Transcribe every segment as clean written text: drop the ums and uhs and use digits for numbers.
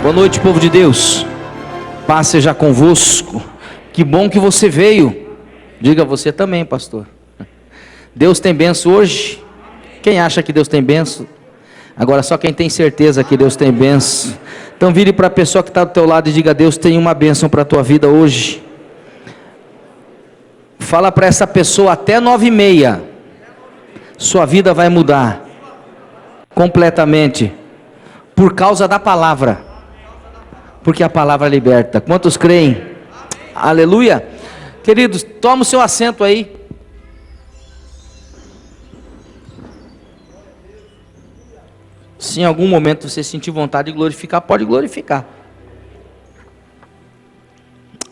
Boa noite, povo de Deus. Paz seja convosco. Que bom que você veio. Diga você também, pastor. Deus tem bênção hoje? Quem acha que Deus tem bênção? Agora só quem tem certeza que Deus tem bênção. Então vire para a pessoa que está do teu lado e diga: Deus tem uma bênção para a tua vida hoje. Fala para essa pessoa: até 9h30 sua vida vai mudar completamente, por causa da palavra, porque a palavra liberta. Quantos creem? Aleluia. Queridos, toma o seu assento aí. Se em algum momento você sentir vontade de glorificar, pode glorificar.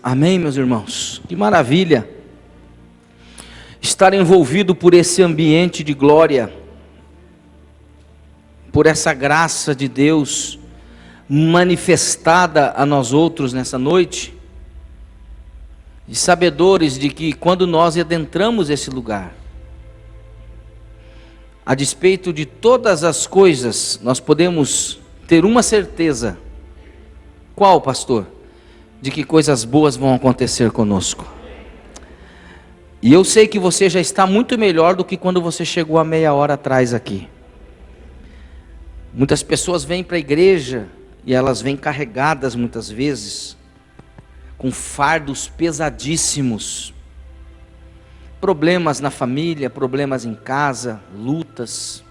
Amém, meus irmãos? Que maravilha estar envolvido por esse ambiente de glória, por essa graça de Deus manifestada a nós outros nessa noite, e sabedores de que quando nós adentramos esse lugar, a despeito de todas as coisas, nós podemos ter uma certeza. Qual, pastor? De que coisas boas vão acontecer conosco. E eu sei que você já está muito melhor do que quando você chegou há meia hora atrás aqui. Muitas pessoas vêm para a igreja e elas vêm carregadas muitas vezes, com fardos pesadíssimos. Problemas na família, problemas em casa, lutas,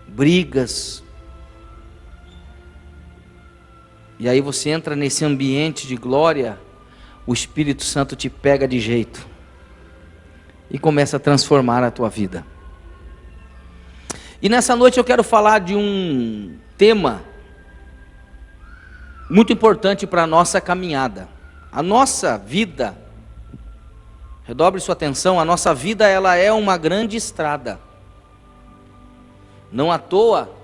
brigas. E aí você entra nesse ambiente de glória, o Espírito Santo te pega de jeito e começa a transformar a tua vida. E nessa noite eu quero falar de um tema muito importante para a nossa caminhada. A nossa vida, redobre sua atenção, a nossa vida ela é uma grande estrada. Não à toa,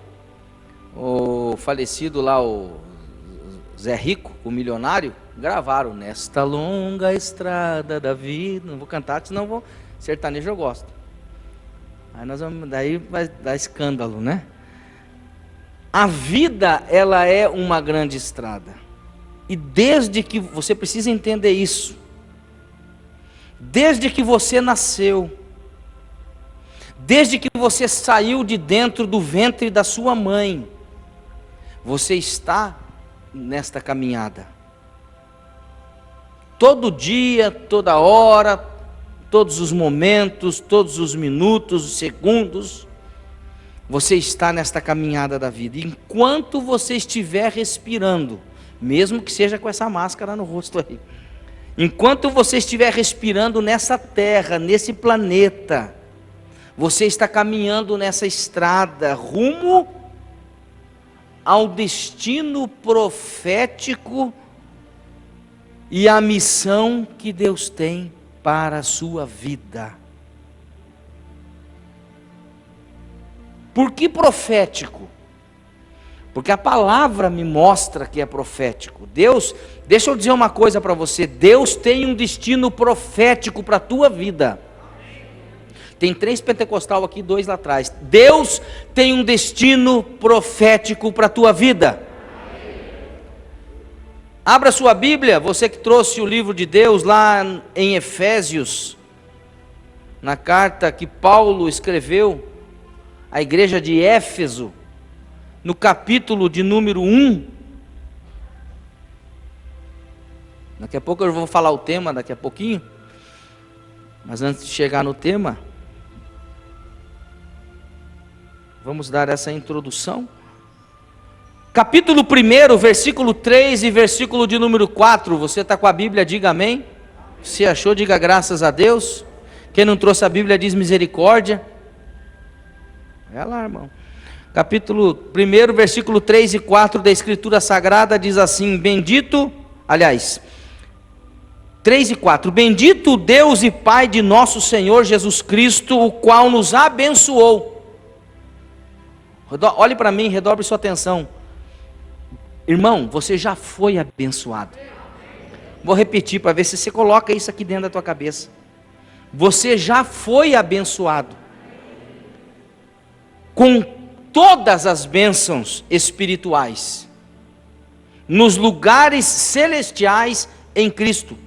o falecido lá, o Zé Rico, o milionário, gravaram: nesta longa estrada da vida. Não vou cantar, senão vou, sertanejo eu gosto. Aí nós vamos, daí vai dar escândalo, né? A vida ela é uma grande estrada. E desde que você precisa entender isso, desde que você nasceu, desde que você saiu de dentro do ventre da sua mãe, você está nesta caminhada. Todo dia, toda hora, todos os momentos, todos os minutos, os segundos, você está nesta caminhada da vida. Enquanto você estiver respirando, mesmo que seja com essa máscara no rosto aí, enquanto você estiver respirando nessa terra, nesse planeta, você está caminhando nessa estrada rumo ao destino profético e à missão que Deus tem para a sua vida. Por que profético? Porque a palavra me mostra que é profético. Deus, deixa eu dizer uma coisa para você: Deus tem um destino profético para a tua vida. Tem 3 pentecostal aqui, 2 lá atrás. Deus tem um destino profético para a tua vida. Abra sua Bíblia, você que trouxe o livro de Deus lá em Efésios, na carta que Paulo escreveu à igreja de Éfeso, no capítulo de número 1. Daqui a pouco eu vou falar o tema, daqui a pouquinho. Mas antes de chegar no tema, vamos dar essa introdução. Capítulo 1, versículo 3 e versículo de número 4. Você está com a Bíblia, diga amém. Se achou, diga graças a Deus. Quem não trouxe a Bíblia diz misericórdia. Vai lá, irmão. Capítulo 1, versículo 3 e 4 da Escritura Sagrada diz assim: bendito, aliás, 3 e 4, bendito Deus e Pai de nosso Senhor Jesus Cristo, o qual nos abençoou. Olhe para mim, redobre sua atenção. Irmão, você já foi abençoado. Vou repetir para ver se você coloca isso aqui dentro da tua cabeça. Você já foi abençoado com todas as bênçãos espirituais nos lugares celestiais em Cristo.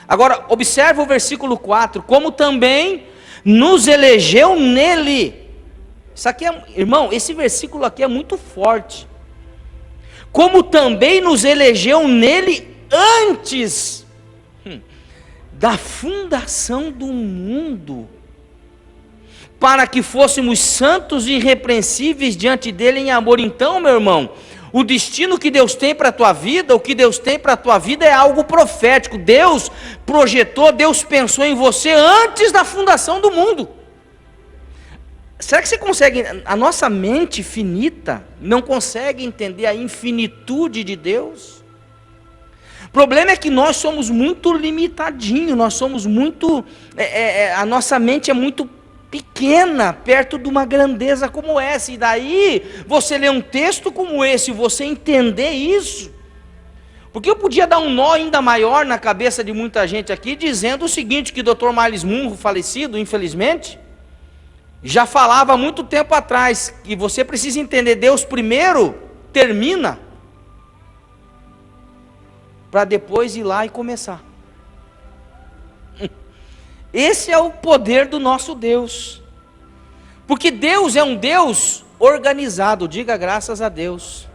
Agora, observa o versículo 4, como também nos elegeu nele. Isso aqui irmão, esse versículo aqui é muito forte. Como também nos elegeu nele antes da fundação do mundo, para que fôssemos santos e irrepreensíveis diante dele em amor. Então, meu irmão, o destino que Deus tem para a tua vida, o que Deus tem para a tua vida é algo profético. Deus projetou, Deus pensou em você antes da fundação do mundo. Será que você consegue, a nossa mente finita não consegue entender a infinitude de Deus? O problema é que nós somos muito limitadinhos, nós somos muito, a nossa mente é muito pequena, perto de uma grandeza como essa, e daí você lê um texto como esse, você entender isso, porque eu podia dar um nó ainda maior na cabeça de muita gente aqui, dizendo o seguinte, que o Dr. Miles Munro, falecido, infelizmente, já falava há muito tempo atrás, que você precisa entender, Deus primeiro termina, para depois ir lá e começar. Esse é o poder do nosso Deus, porque Deus é um Deus organizado, diga graças a Deus.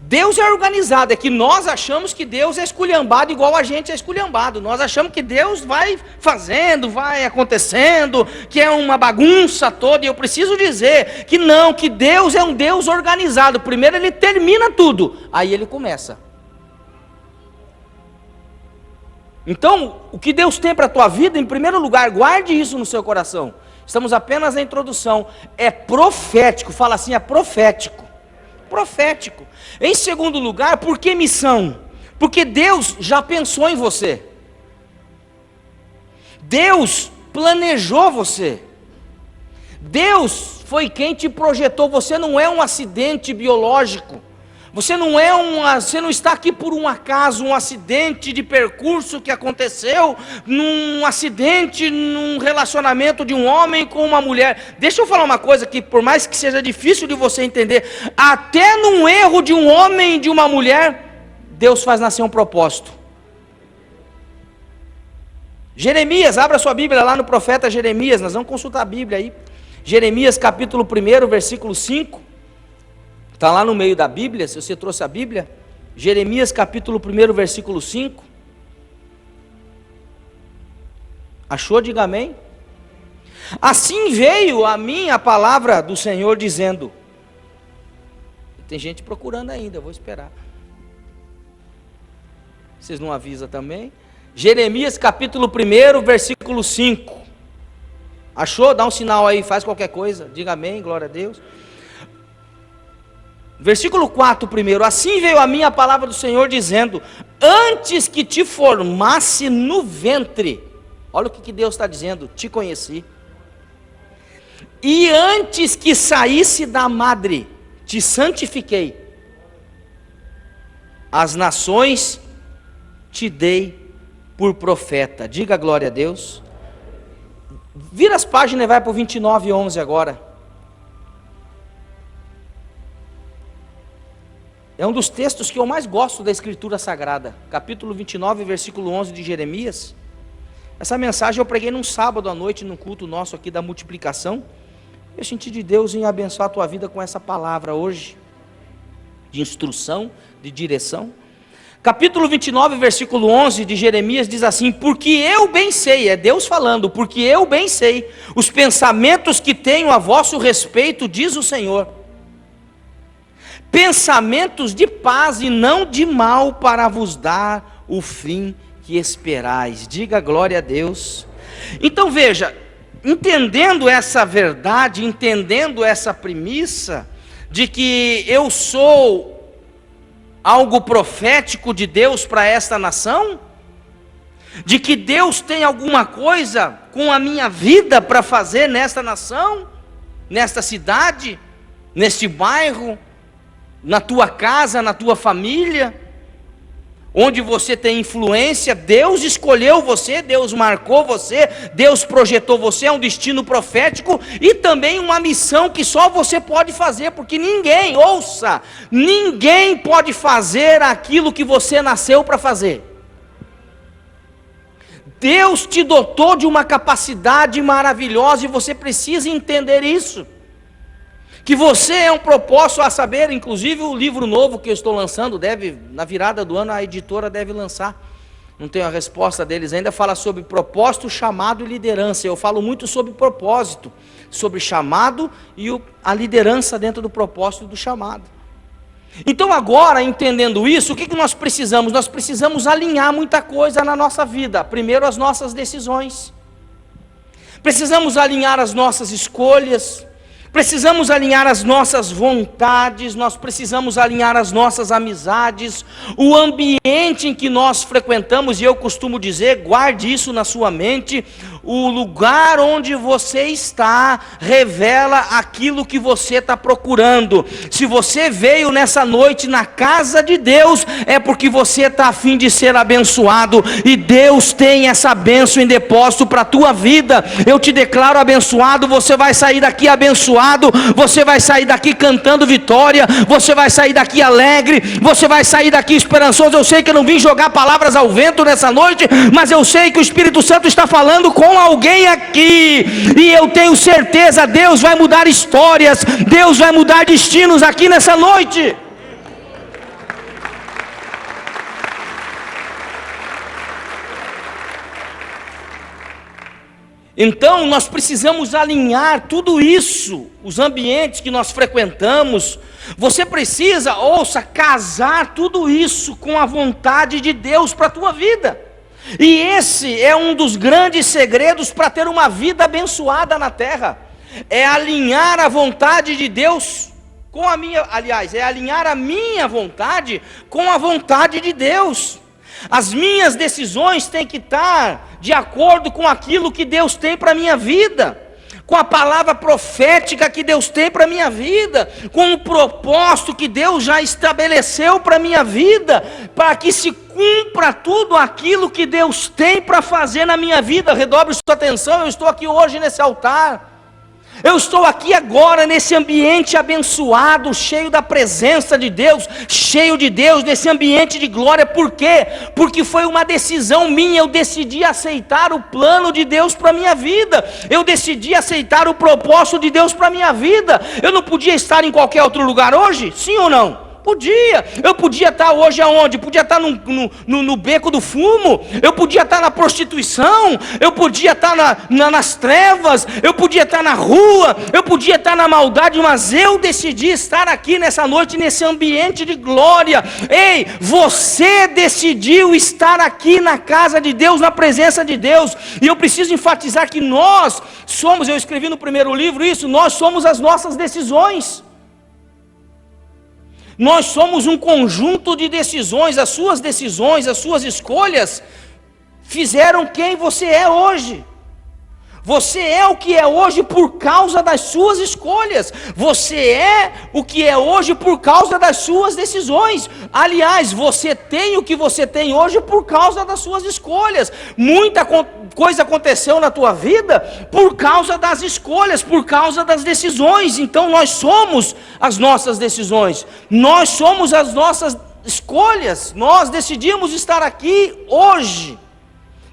Deus é organizado, é que nós achamos que Deus é esculhambado igual a gente é esculhambado, nós achamos que Deus vai fazendo, vai acontecendo, que é uma bagunça toda, e eu preciso dizer que não, que Deus é um Deus organizado, primeiro Ele termina tudo, aí Ele começa. Então, o que Deus tem para a tua vida, em primeiro lugar, guarde isso no seu coração. Estamos apenas na introdução. É profético, fala assim, é profético. Profético. Em segundo lugar, por que missão? Porque Deus já pensou em você. Deus planejou você. Deus foi quem te projetou. Você não é um acidente biológico. Você não está aqui por um acaso, um acidente de percurso que aconteceu, num acidente, num relacionamento de um homem com uma mulher. Deixa eu falar uma coisa que, por mais que seja difícil de você entender, até num erro de um homem e de uma mulher, Deus faz nascer um propósito. Jeremias, abra sua Bíblia lá no profeta Jeremias, nós vamos consultar a Bíblia aí. Jeremias capítulo 1, versículo 5. Está lá no meio da Bíblia, se você trouxe a Bíblia, Jeremias capítulo 1, versículo 5. Achou? Diga amém. Assim veio a mim a palavra do Senhor dizendo, tem gente procurando ainda, eu vou esperar. Vocês não avisam também? Jeremias capítulo 1, versículo 5. Achou? Dá um sinal aí, faz qualquer coisa, diga amém, glória a Deus. Versículo 4 primeiro, assim veio a mim a palavra do Senhor dizendo, antes que te formasse no ventre, olha o que Deus está dizendo, te conheci, e antes que saísse da madre, te santifiquei, as nações te dei por profeta, diga glória a Deus. Vira as páginas e vai para o 29:11 agora. É um dos textos que eu mais gosto da Escritura Sagrada, capítulo 29, versículo 11 de Jeremias. Essa mensagem eu preguei num sábado à noite, num culto nosso aqui da multiplicação. Eu senti de Deus em abençoar a tua vida com essa palavra hoje, de instrução, de direção. Capítulo 29, versículo 11 de Jeremias diz assim, porque eu bem sei, é Deus falando, porque eu bem sei, os pensamentos que tenho a vosso respeito, diz o Senhor, pensamentos de paz e não de mal, para vos dar o fim que esperais. Diga glória a Deus. Então veja, entendendo essa verdade, entendendo essa premissa, de que eu sou algo profético de Deus para esta nação, de que Deus tem alguma coisa com a minha vida para fazer nesta nação, nesta cidade, neste bairro, na tua casa, na tua família. onde você tem influência. Deus escolheu você, Deus marcou você, Deus projetou você, é um destino profético e também uma missão que só você pode fazer, porque ninguém, ouça, ninguém pode fazer aquilo que você nasceu para fazer. Deus te dotou de uma capacidade maravilhosa e você precisa entender isso. Que você é um propósito, a saber, inclusive o livro novo que eu estou lançando, na virada do ano a editora deve lançar, não tenho a resposta deles ainda, fala sobre propósito, chamado e liderança. Eu falo muito sobre propósito, sobre chamado e a liderança dentro do propósito do chamado. Então agora, entendendo isso, o que nós precisamos? Nós precisamos alinhar muita coisa na nossa vida. Primeiro, as nossas decisões. Precisamos alinhar as nossas escolhas. Precisamos alinhar as nossas vontades, nós precisamos alinhar as nossas amizades, o ambiente em que nós frequentamos, e eu costumo dizer, guarde isso na sua mente, o lugar onde você está revela aquilo que você está procurando. Se você veio nessa noite na casa de Deus, é porque você está a fim de ser abençoado, e Deus tem essa bênção em depósito para a tua vida. Eu te declaro abençoado, você vai sair daqui abençoado, você vai sair daqui cantando vitória, você vai sair daqui alegre, você vai sair daqui esperançoso. Eu sei que eu não vim jogar palavras ao vento nessa noite, mas eu sei que o Espírito Santo está falando com alguém aqui, e eu tenho certeza, Deus vai mudar histórias, Deus vai mudar destinos aqui nessa noite. Então nós precisamos alinhar tudo isso, os ambientes que nós frequentamos. Você precisa, ouça, casar tudo isso com a vontade de Deus para a tua vida. E esse é um dos grandes segredos para ter uma vida abençoada na terra. É alinhar a vontade de Deus com a minha, aliás, é alinhar a minha vontade com a vontade de Deus. As minhas decisões têm que estar de acordo com aquilo que Deus tem para a minha vida, com a palavra profética que Deus tem para a minha vida, com o propósito que Deus já estabeleceu para a minha vida, para que se cumpra tudo aquilo que Deus tem para fazer na minha vida. Redobre sua atenção, eu estou aqui hoje nesse altar, eu estou aqui agora nesse ambiente abençoado, cheio da presença de Deus, cheio de Deus, nesse ambiente de glória. Por quê? Porque foi uma decisão minha, eu decidi aceitar o plano de Deus para a minha vida, eu decidi aceitar o propósito de Deus para a minha vida. Eu não podia estar em qualquer outro lugar hoje? Sim ou não? Podia, eu podia estar hoje aonde? Podia estar no beco do fumo, eu podia estar na prostituição, eu podia estar nas trevas, eu podia estar na rua, eu podia estar na maldade, mas eu decidi estar aqui nessa noite, nesse ambiente de glória. Ei, você decidiu estar aqui na casa de Deus, na presença de Deus, e eu preciso enfatizar que nós somos, eu escrevi no primeiro livro isso, nós somos as nossas decisões. Nós somos um conjunto de decisões, as suas escolhas fizeram quem você é hoje. Você é o que é hoje por causa das suas escolhas. Você é o que é hoje por causa das suas decisões. Aliás, você tem o que você tem hoje por causa das suas escolhas. Muita coisa aconteceu na tua vida por causa das escolhas, por causa das decisões. Então nós somos as nossas decisões. Nós somos as nossas escolhas. Nós decidimos estar aqui hoje,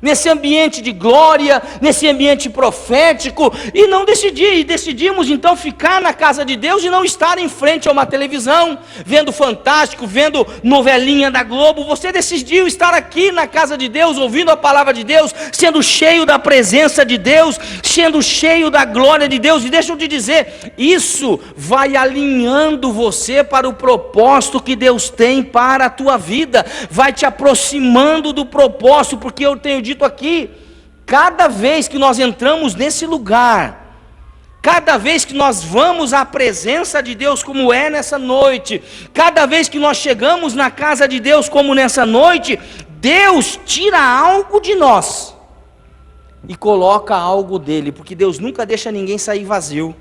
nesse ambiente de glória, nesse ambiente profético, e decidimos então ficar na casa de Deus e não estar em frente a uma televisão, vendo Fantástico, vendo novelinha da Globo. Você decidiu estar aqui na casa de Deus, ouvindo a palavra de Deus, sendo cheio da presença de Deus, sendo cheio da glória de Deus. E deixa eu te dizer, isso vai alinhando você para o propósito que Deus tem para a tua vida, vai te aproximando do propósito, porque eu tenho dito aqui, cada vez que nós entramos nesse lugar, cada vez que nós vamos à presença de Deus, como é nessa noite, cada vez que nós chegamos na casa de Deus, como nessa noite, Deus tira algo de nós e coloca algo dele, porque Deus nunca deixa ninguém sair vazio.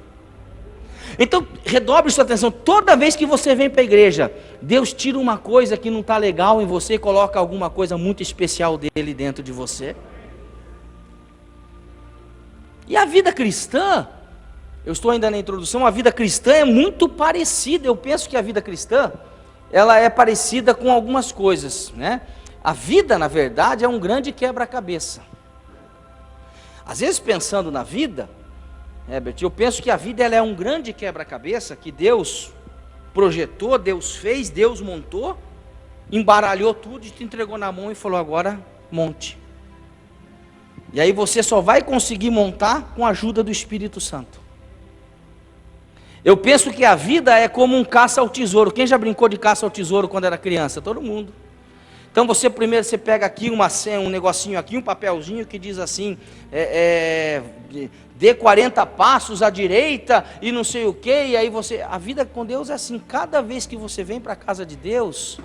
Então, redobre sua atenção, toda vez que você vem para a igreja, Deus tira uma coisa que não está legal em você e coloca alguma coisa muito especial dele dentro de você. E a vida cristã, eu estou ainda na introdução, a vida cristã é muito parecida, eu penso que a vida cristã, ela é parecida com algumas coisas, né? A vida, na verdade, é um grande quebra-cabeça. Às vezes, pensando na vida, Herbert, eu penso que a vida ela é um grande quebra-cabeça que Deus projetou, Deus fez, Deus montou, embaralhou tudo e te entregou na mão e falou: agora monte. E aí você só vai conseguir montar com a ajuda do Espírito Santo. Eu penso que a vida é como um caça ao tesouro. Quem já brincou de caça ao tesouro quando era criança? Todo mundo. Então primeiro você pega aqui um negocinho aqui, um papelzinho que diz assim, dê 40 passos à direita e não sei o que, e aí a vida com Deus é assim, cada vez que você vem para a casa de Deus,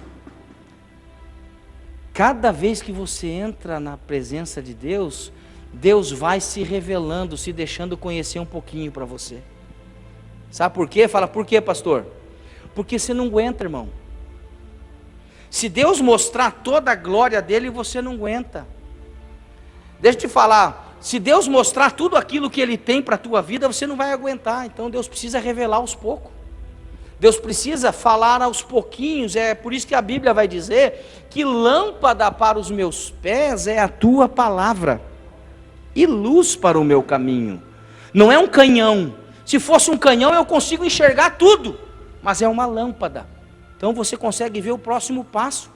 cada vez que você entra na presença de Deus, Deus vai se revelando, se deixando conhecer um pouquinho para você. Sabe por quê? Fala, por quê, pastor? Porque você não aguenta, irmão. Se Deus mostrar toda a glória dele, você não aguenta. Deixa eu te falar, se Deus mostrar tudo aquilo que Ele tem para a tua vida, você não vai aguentar. Então Deus precisa revelar aos poucos. Deus precisa falar aos pouquinhos. É por isso que a Bíblia vai dizer que lâmpada para os meus pés é a tua palavra e luz para o meu caminho. Não é um canhão. Se fosse um canhão eu consigo enxergar tudo, mas é uma lâmpada. Então você consegue ver o próximo passo,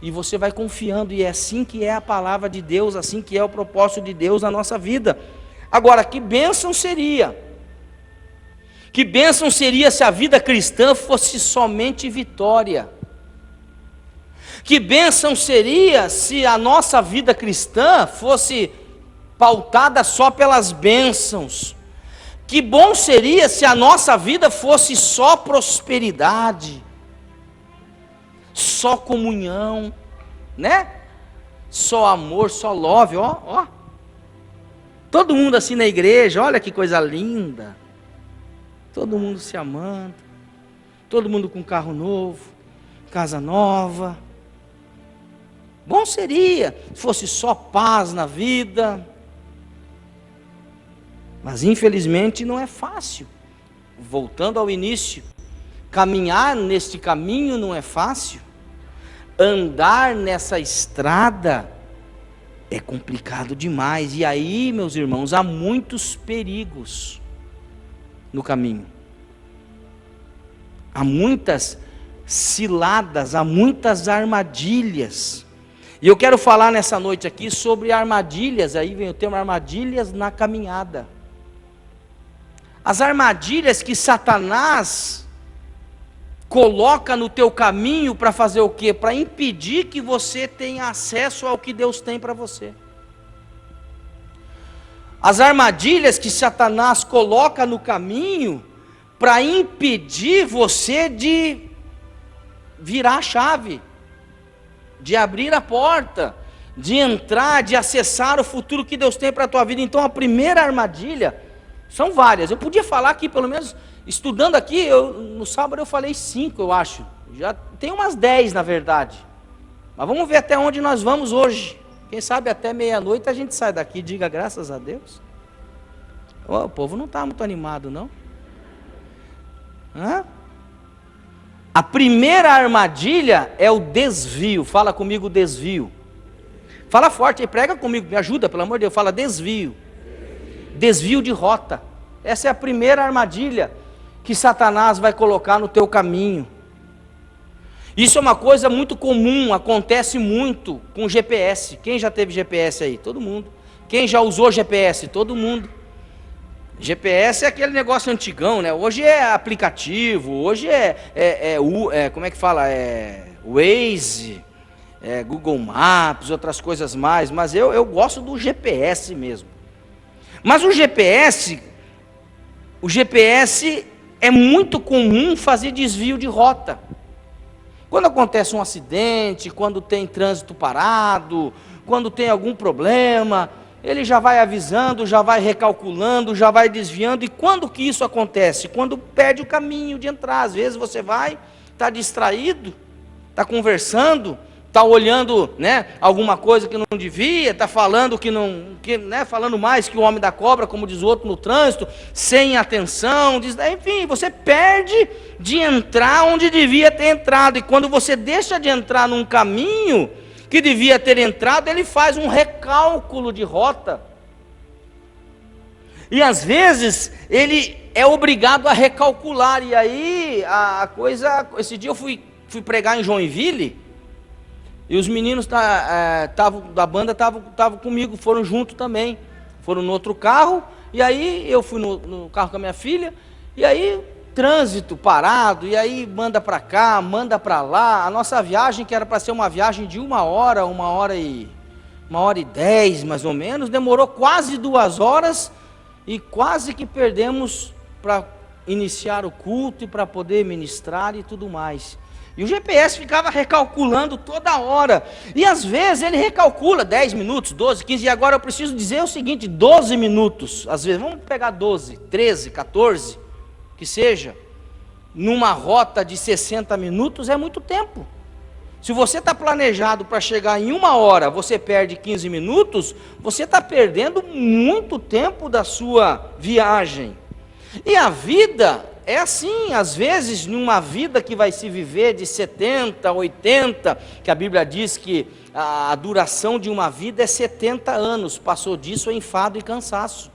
e você vai confiando, e é assim que é a palavra de Deus, assim que é o propósito de Deus na nossa vida. Agora, que bênção seria se a vida cristã fosse somente vitória? Que bênção seria se a nossa vida cristã fosse pautada só pelas bênçãos? Que bom seria se a nossa vida fosse só prosperidade, só comunhão, né? Só amor, só love, ó. Todo mundo assim na igreja, olha que coisa linda. Todo mundo se amando, todo mundo com carro novo, casa nova. Bom seria se fosse só paz na vida. Mas infelizmente não é fácil. Voltando ao início, caminhar neste caminho não é fácil. Andar nessa estrada é complicado demais. E aí, meus irmãos, há muitos perigos no caminho. Há muitas ciladas, há muitas armadilhas. E eu quero falar nessa noite aqui sobre armadilhas. Aí vem o termo armadilhas na caminhada. As armadilhas que Satanás coloca no teu caminho para fazer o quê? Para impedir que você tenha acesso ao que Deus tem para você. As armadilhas que Satanás coloca no caminho para impedir você de virar a chave, de abrir a porta, de entrar, de acessar o futuro que Deus tem para a tua vida. Então a primeira armadilha, são várias, eu podia falar aqui, pelo menos, estudando aqui, no sábado eu falei 5, eu acho, já tem umas 10 na verdade, mas vamos ver até onde nós vamos hoje, quem sabe até meia-noite a gente sai daqui, diga graças a Deus. O povo não está muito animado não. A primeira armadilha é o desvio, fala comigo desvio, fala forte aí, prega comigo, me ajuda pelo amor de Deus, fala desvio. Desvio de rota. Essa é a primeira armadilha que Satanás vai colocar no teu caminho. Isso é uma coisa muito comum, acontece muito com GPS. Quem já teve GPS aí? Todo mundo. Quem já usou GPS? Todo mundo. GPS é aquele negócio antigão, né? Hoje é aplicativo, hoje como é que fala? Waze, Google Maps, outras coisas mais, mas eu gosto do GPS mesmo. Mas o GPS é muito comum fazer desvio de rota. Quando acontece um acidente, quando tem trânsito parado, quando tem algum problema, ele já vai avisando, já vai recalculando, já vai desviando. E quando que isso acontece? Quando perde o caminho de entrar. Às vezes você vai, está distraído, está conversando, está olhando, né, alguma coisa que não devia, está falando falando mais que o homem da cobra, como diz o outro no trânsito, sem atenção, enfim, você perde de entrar onde devia ter entrado. E quando você deixa de entrar num caminho que devia ter entrado, ele faz um recálculo de rota. E às vezes ele é obrigado a recalcular. E aí a coisa, esse dia eu fui pregar em Joinville, e os meninos da banda estavam comigo, foram junto também, foram no outro carro, e aí eu fui no carro com a minha filha, e aí trânsito parado, e aí manda para cá, manda para lá. A nossa viagem, que era para ser uma viagem de 1h10 mais ou menos, demorou quase 2 horas, e quase que perdemos para iniciar o culto e para poder ministrar e tudo mais. E o GPS ficava recalculando toda hora. E às vezes ele recalcula 10 minutos, 12, 15. E agora eu preciso dizer o seguinte: 12 minutos. Às vezes, vamos pegar 12, 13, 14, que seja. Numa rota de 60 minutos é muito tempo. Se você está planejado para chegar em 1 hora, você perde 15 minutos, você está perdendo muito tempo da sua viagem. E a vida é assim, às vezes, numa vida que vai se viver de 70, 80, que a Bíblia diz que a duração de uma vida é 70 anos, passou disso é enfado e cansaço.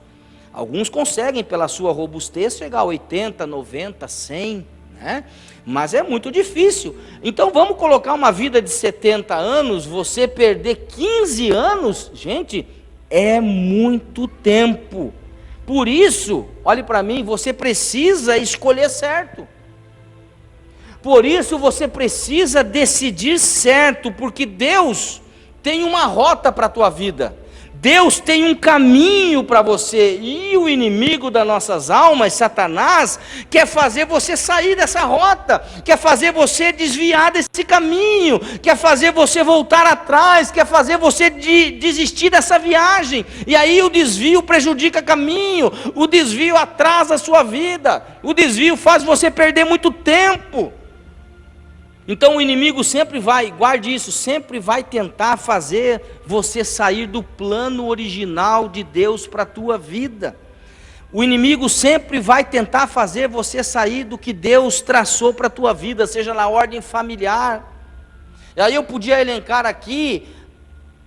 Alguns conseguem, pela sua robustez, chegar a 80, 90, 100, né? Mas é muito difícil. Então vamos colocar uma vida de 70 anos, você perder 15 anos, gente, é muito tempo. Por isso, olhe para mim, você precisa escolher certo. Por isso você precisa decidir certo, porque Deus tem uma rota para a tua vida. Deus tem um caminho para você, e o inimigo das nossas almas, Satanás, quer fazer você sair dessa rota, quer fazer você desviar desse caminho, quer fazer você voltar atrás, quer fazer você desistir dessa viagem. E aí o desvio prejudica o caminho, o desvio atrasa a sua vida, o desvio faz você perder muito tempo. Então o inimigo sempre vai, guarde isso, sempre vai tentar fazer você sair do plano original de Deus para a tua vida. O inimigo sempre vai tentar fazer você sair do que Deus traçou para a tua vida, seja na ordem familiar. E aí eu podia elencar aqui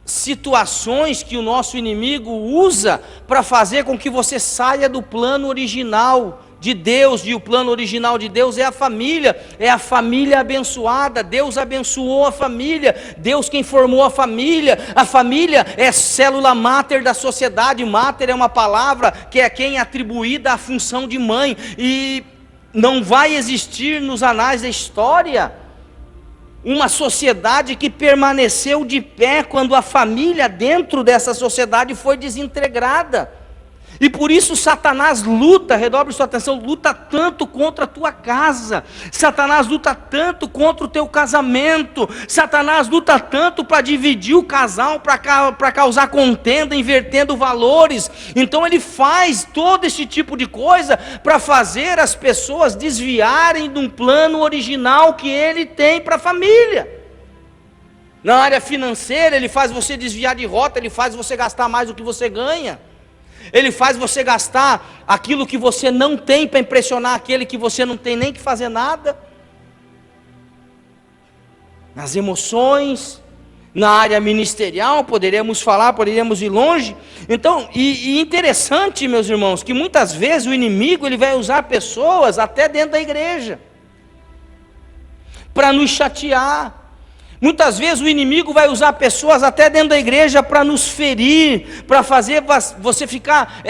situações que o nosso inimigo usa para fazer com que você saia do plano original de Deus. E o plano original de Deus é a família abençoada. Deus abençoou a família, Deus quem formou a família é célula máter da sociedade. Máter é uma palavra que é quem é atribuída à função de mãe, e não vai existir nos anais da história uma sociedade que permaneceu de pé quando a família dentro dessa sociedade foi desintegrada. E por isso Satanás luta, redobre sua atenção, luta tanto contra a tua casa, Satanás luta tanto contra o teu casamento, Satanás luta tanto para dividir o casal, para causar contenda, invertendo valores. Então ele faz todo esse tipo de coisa para fazer as pessoas desviarem de um plano original que ele tem para a família. Na área financeira, ele faz você desviar de rota, ele faz você gastar mais do que você ganha. Ele faz você gastar aquilo que você não tem para impressionar aquele que você não tem nem que fazer nada. Nas emoções, na área ministerial, poderíamos ir longe. Então, e interessante, meus irmãos, que muitas vezes o inimigo ele vai usar pessoas até dentro da igreja para nos chatear. Muitas vezes o inimigo vai usar pessoas até dentro da igreja para nos ferir, para fazer você ficar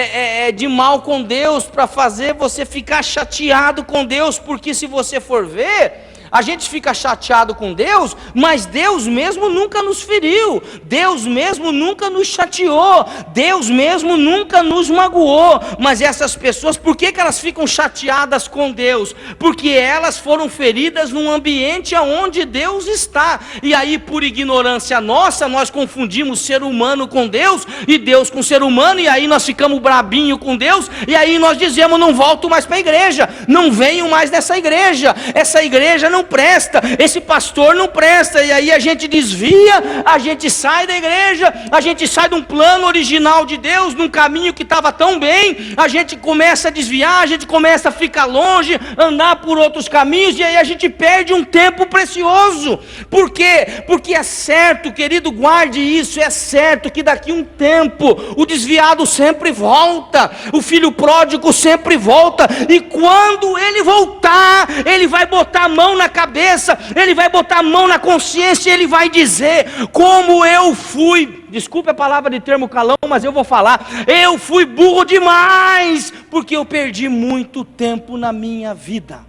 de mal com Deus, para fazer você ficar chateado com Deus, porque se você for ver, A gente fica chateado com Deus, mas Deus mesmo nunca nos feriu, Deus mesmo nunca nos chateou, Deus mesmo nunca nos magoou. Mas essas pessoas, por que elas ficam chateadas com Deus? Porque elas foram feridas num ambiente onde Deus está. E aí, por ignorância nossa, nós confundimos ser humano com Deus e Deus com ser humano, e aí nós ficamos brabinho com Deus, e aí nós dizemos: não volto mais para a igreja, não venho mais nessa igreja, essa igreja não presta, esse pastor não presta. E aí a gente desvia, a gente sai da igreja, a gente sai de um plano original de Deus, num caminho que estava tão bem, a gente começa a desviar, a gente começa a ficar longe, andar por outros caminhos, e aí a gente perde um tempo precioso. Por quê? Porque é certo, querido, guarde isso, é certo que daqui a um tempo o desviado sempre volta, o filho pródigo sempre volta, e quando ele voltar, ele vai botar a mão na cabeça, ele vai botar a mão na consciência, ele vai dizer: como eu fui, desculpe a palavra de termo calão, mas eu vou falar, eu fui burro demais, porque eu perdi muito tempo na minha vida.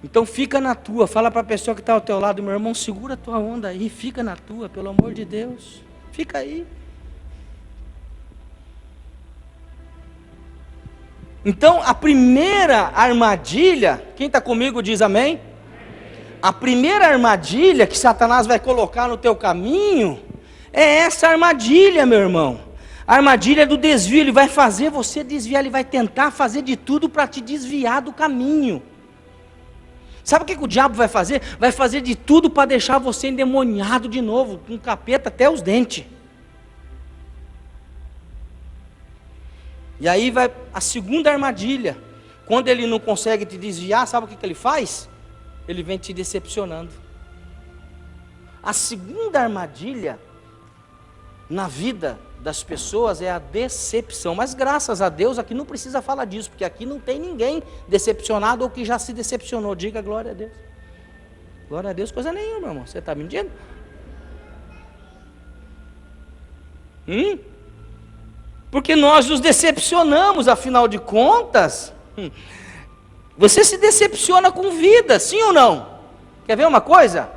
Então fica na tua, fala para a pessoa que está ao teu lado: meu irmão, segura a tua onda aí, fica na tua, pelo amor de Deus, fica aí. Então a primeira armadilha, quem está comigo diz amém? A primeira armadilha que Satanás vai colocar no teu caminho é essa armadilha, meu irmão. A armadilha do desvio. Ele vai fazer você desviar, ele vai tentar fazer de tudo para te desviar do caminho. Sabe o que o diabo vai fazer? Vai fazer de tudo para deixar você endemoniado de novo, com capeta até os dentes. E aí vai a segunda armadilha. Quando ele não consegue te desviar, sabe o que ele faz? Ele vem te decepcionando. A segunda armadilha na vida das pessoas é a decepção. Mas graças a Deus aqui não precisa falar disso, porque aqui não tem ninguém decepcionado ou que já se decepcionou. Diga glória a Deus. Glória a Deus, coisa nenhuma, irmão. Você está mentindo? Porque nós nos decepcionamos, afinal de contas. Você se decepciona com vida, sim ou não? Quer ver uma coisa?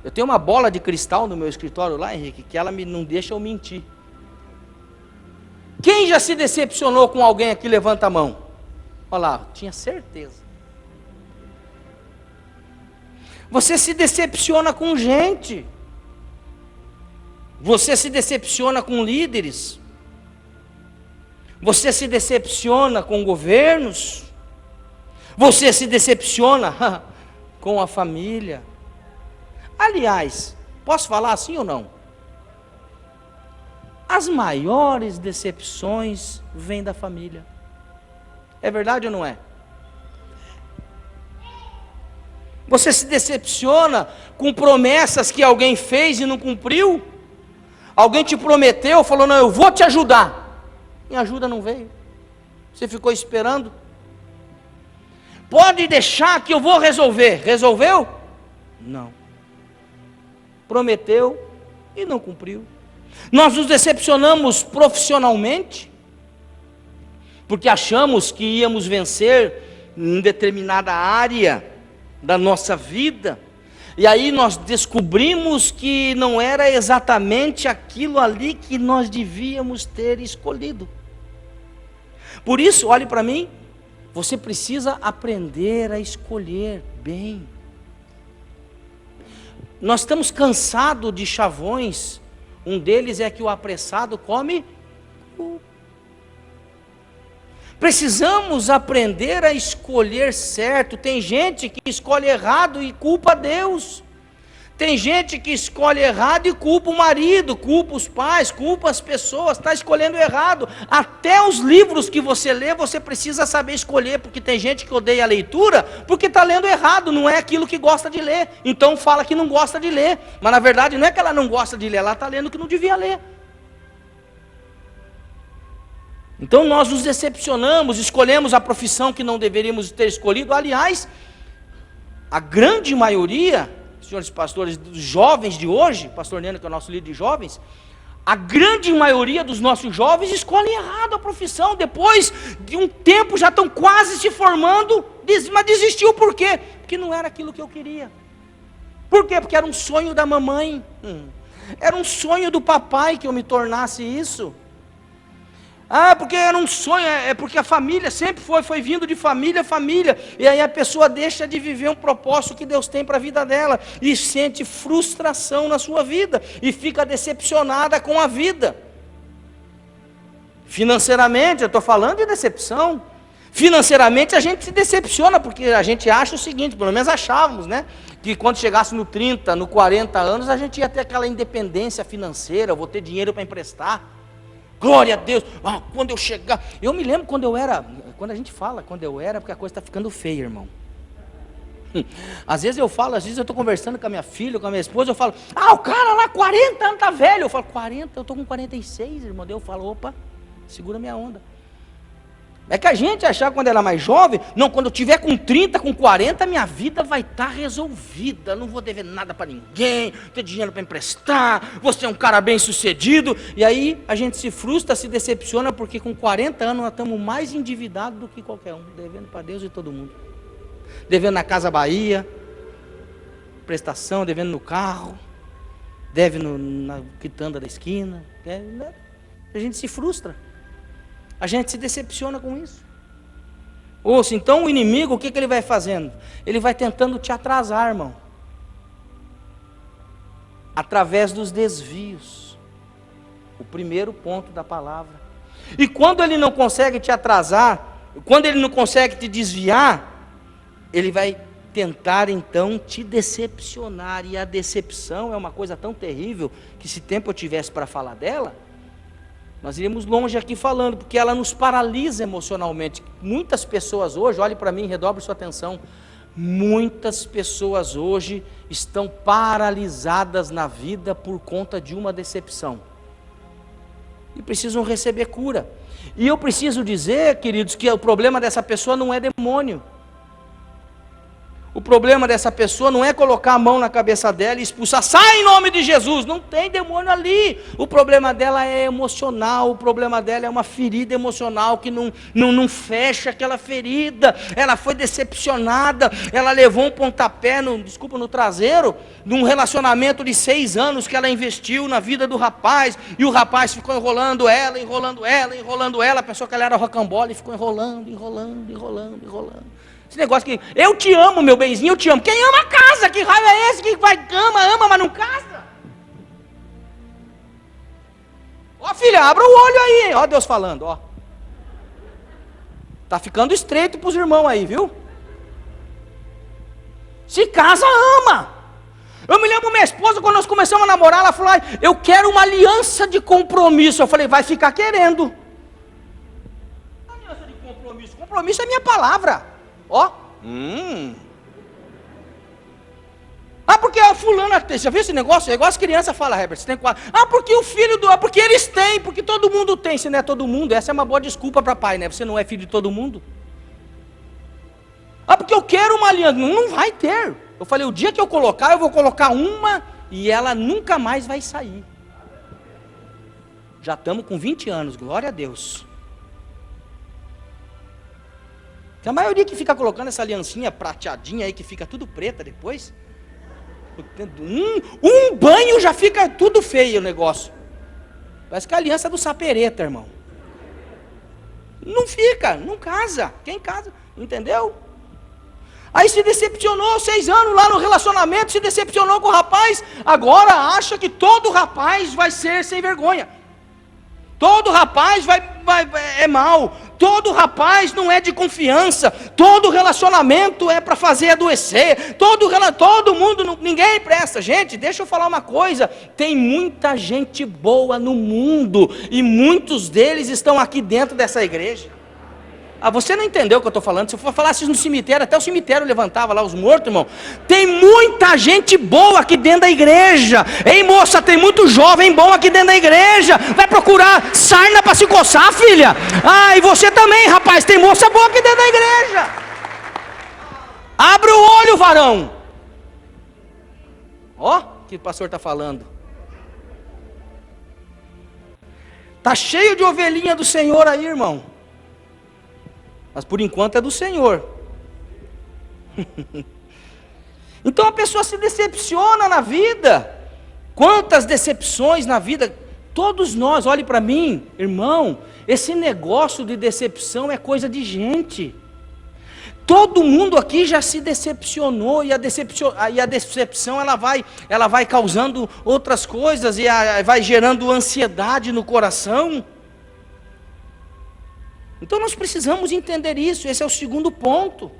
Eu tenho uma bola de cristal no meu escritório lá, Henrique, que ela não deixa eu mentir. Quem já se decepcionou com alguém aqui? Levanta a mão. Olha lá, tinha certeza. Você se decepciona com gente. Você se decepciona com líderes. Você se decepciona com governos. Você se decepciona com a família. Aliás, posso falar assim ou não? As maiores decepções vêm da família. É verdade ou não é? Você se decepciona com promessas que alguém fez e não cumpriu? Alguém te prometeu, falou: não, eu vou te ajudar. E a ajuda não veio. Você ficou esperando. Pode deixar que eu vou resolver. Resolveu? Não. Prometeu e não cumpriu. Nós nos decepcionamos profissionalmente, porque achamos que íamos vencer em determinada área da nossa vida, e aí nós descobrimos que não era exatamente aquilo ali que nós devíamos ter escolhido. Por isso, olhe para mim, você precisa aprender a escolher bem. Nós estamos cansados de chavões. Um deles é que o apressado come. Precisamos aprender a escolher certo. Tem gente que escolhe errado e culpa Deus. Tem gente que escolhe errado e culpa o marido, culpa os pais, culpa as pessoas, está escolhendo errado. Até os livros que você lê, você precisa saber escolher, porque tem gente que odeia a leitura, porque está lendo errado, não é aquilo que gosta de ler. Então fala que não gosta de ler, mas na verdade não é que ela não gosta de ler, ela está lendo o que não devia ler. Então nós nos decepcionamos, escolhemos a profissão que não deveríamos ter escolhido. Aliás, a grande maioria, senhores pastores, dos jovens de hoje, pastor Neno, que é o nosso líder de jovens, A grande maioria dos nossos jovens escolhem errado a profissão. Depois de um tempo já estão quase se formando, mas desistiu por quê? Porque não era aquilo que eu queria. Por quê? Porque era um sonho da mamãe. Era um sonho do papai que eu me tornasse isso. Porque era um sonho, porque a família sempre foi vindo de família a família, e aí a pessoa deixa de viver um propósito que Deus tem para a vida dela, e sente frustração na sua vida, e fica decepcionada com a vida. Financeiramente, eu estou falando de decepção. Financeiramente a gente se decepciona, porque a gente acha o seguinte, pelo menos achávamos, né? Que quando chegasse no 30, no 40 anos, a gente ia ter aquela independência financeira, eu vou ter dinheiro para emprestar. Glória a Deus, quando eu chegar, eu me lembro quando a gente fala quando eu era, porque a coisa está ficando feia, irmão. Às vezes eu falo, às vezes eu estou conversando com a minha filha, com a minha esposa, eu falo, o cara lá 40 anos está velho, eu falo, 40, eu estou com 46, irmão, daí eu falo, opa, segura minha onda. É que a gente achava quando era mais jovem, não, quando eu tiver com 30, com 40, minha vida vai estar resolvida, não vou dever nada para ninguém, ter dinheiro para emprestar, vou ser um cara bem sucedido, e aí a gente se frustra, se decepciona, porque com 40 anos nós estamos mais endividados do que qualquer um, devendo para Deus e todo mundo, devendo na Casa Bahia, prestação, devendo no carro, deve na quitanda da esquina, a gente se frustra. A gente se decepciona com isso. Ouça, então o inimigo, o que ele vai fazendo? Ele vai tentando te atrasar, irmão. Através dos desvios. O primeiro ponto da palavra. E quando ele não consegue te atrasar, quando ele não consegue te desviar, ele vai tentar então te decepcionar. E a decepção é uma coisa tão terrível, que se tempo eu tivesse para falar dela, nós iríamos longe aqui falando, porque ela nos paralisa emocionalmente. Muitas pessoas hoje, olhe para mim, redobre sua atenção, muitas pessoas hoje estão paralisadas na vida por conta de uma decepção. E precisam receber cura. E eu preciso dizer, queridos, que o problema dessa pessoa não é demônio. O problema dessa pessoa não é colocar a mão na cabeça dela e expulsar, sai em nome de Jesus, não tem demônio ali. O problema dela é emocional, o problema dela é uma ferida emocional que não fecha aquela ferida. Ela foi decepcionada, ela levou um pontapé, no traseiro, num relacionamento de 6 anos que ela investiu na vida do rapaz, e o rapaz ficou enrolando ela, pensou que ela era rocambole e ficou enrolando. Esse negócio que, eu te amo, meu benzinho, eu te amo. Quem ama casa, que raio é esse que vai, ama, mas não casa? Ó filha, abra o olho aí, ó Deus falando, ó. Tá ficando estreito para os irmãos aí, viu? Se casa, ama. Eu me lembro minha esposa, quando nós começamos a namorar, ela falou, eu quero uma aliança de compromisso. Eu falei, vai ficar querendo. Aliança de compromisso, compromisso é minha palavra. Ó, porque a fulana tem, já viu esse negócio? É igual as crianças falam, Herbert, você tem 4. Porque o filho porque eles têm, porque todo mundo tem. Se não é todo mundo, essa é uma boa desculpa para pai, né? Você não é filho de todo mundo. Porque eu quero uma aliança. Não vai ter. Eu falei, o dia que eu colocar, eu vou colocar uma e ela nunca mais vai sair. Já estamos com 20 anos, glória a Deus. Tem a maioria que fica colocando essa aliancinha prateadinha aí, que fica tudo preta depois. Um banho já fica tudo feio o negócio. Parece que é a aliança do sapereta, irmão. Não fica, não casa. Quem casa, entendeu? Aí se decepcionou 6 anos lá no relacionamento, se decepcionou com o rapaz, agora acha que todo rapaz vai ser sem vergonha. Todo rapaz é mau, todo rapaz não é de confiança, todo relacionamento é para fazer adoecer, todo mundo, ninguém presta. Gente, deixa eu falar uma coisa, tem muita gente boa no mundo, e muitos deles estão aqui dentro dessa igreja. Você não entendeu o que eu estou falando. Se eu for falar isso no cemitério, até o cemitério levantava lá os mortos, irmão. Tem muita gente boa aqui dentro da igreja. Ei moça, tem muito jovem bom aqui dentro da igreja. Vai procurar sarna para se coçar, filha. E você também, rapaz, tem moça boa aqui dentro da igreja. Abre o olho, varão. Ó, o que o pastor está falando. Está cheio de ovelhinha do Senhor aí, irmão. Mas por enquanto é do Senhor. Então a pessoa se decepciona na vida. Quantas decepções na vida. Todos nós, olhe para mim, irmão. Esse negócio de decepção é coisa de gente. Todo mundo aqui já se decepcionou. E a decepção ela vai causando outras coisas. E vai gerando ansiedade no coração. Então nós precisamos entender isso. Esse é o segundo ponto.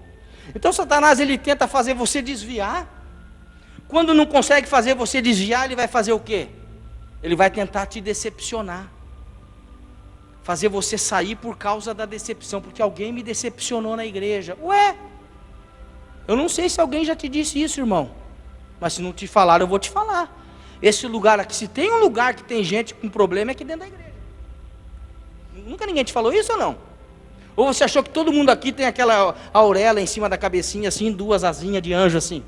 Então Satanás ele tenta fazer você desviar. Quando não consegue fazer você desviar, ele vai fazer o quê? Ele vai tentar te decepcionar. Fazer você sair por causa da decepção. Porque alguém me decepcionou na igreja. Ué, eu não sei se alguém já te disse isso, irmão. Mas se não te falaram, eu vou te falar. Esse lugar aqui, se tem um lugar que tem gente com problema, é aqui dentro da igreja. Nunca ninguém te falou isso ou não? Ou você achou que todo mundo aqui tem aquela auréola em cima da cabecinha assim, duas asinhas de anjo assim?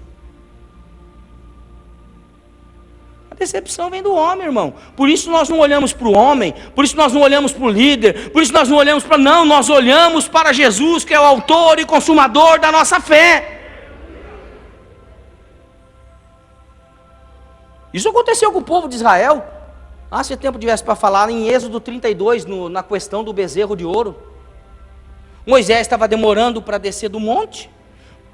A decepção vem do homem, irmão. Por isso nós não olhamos para o homem, por isso nós não olhamos para o líder, por isso nós não olhamos para... Não, nós olhamos para Jesus, que é o autor e consumador da nossa fé. Isso aconteceu com o povo de Israel. Se tempo tivesse para falar em Êxodo 32, na questão do bezerro de ouro. Moisés estava demorando para descer do monte.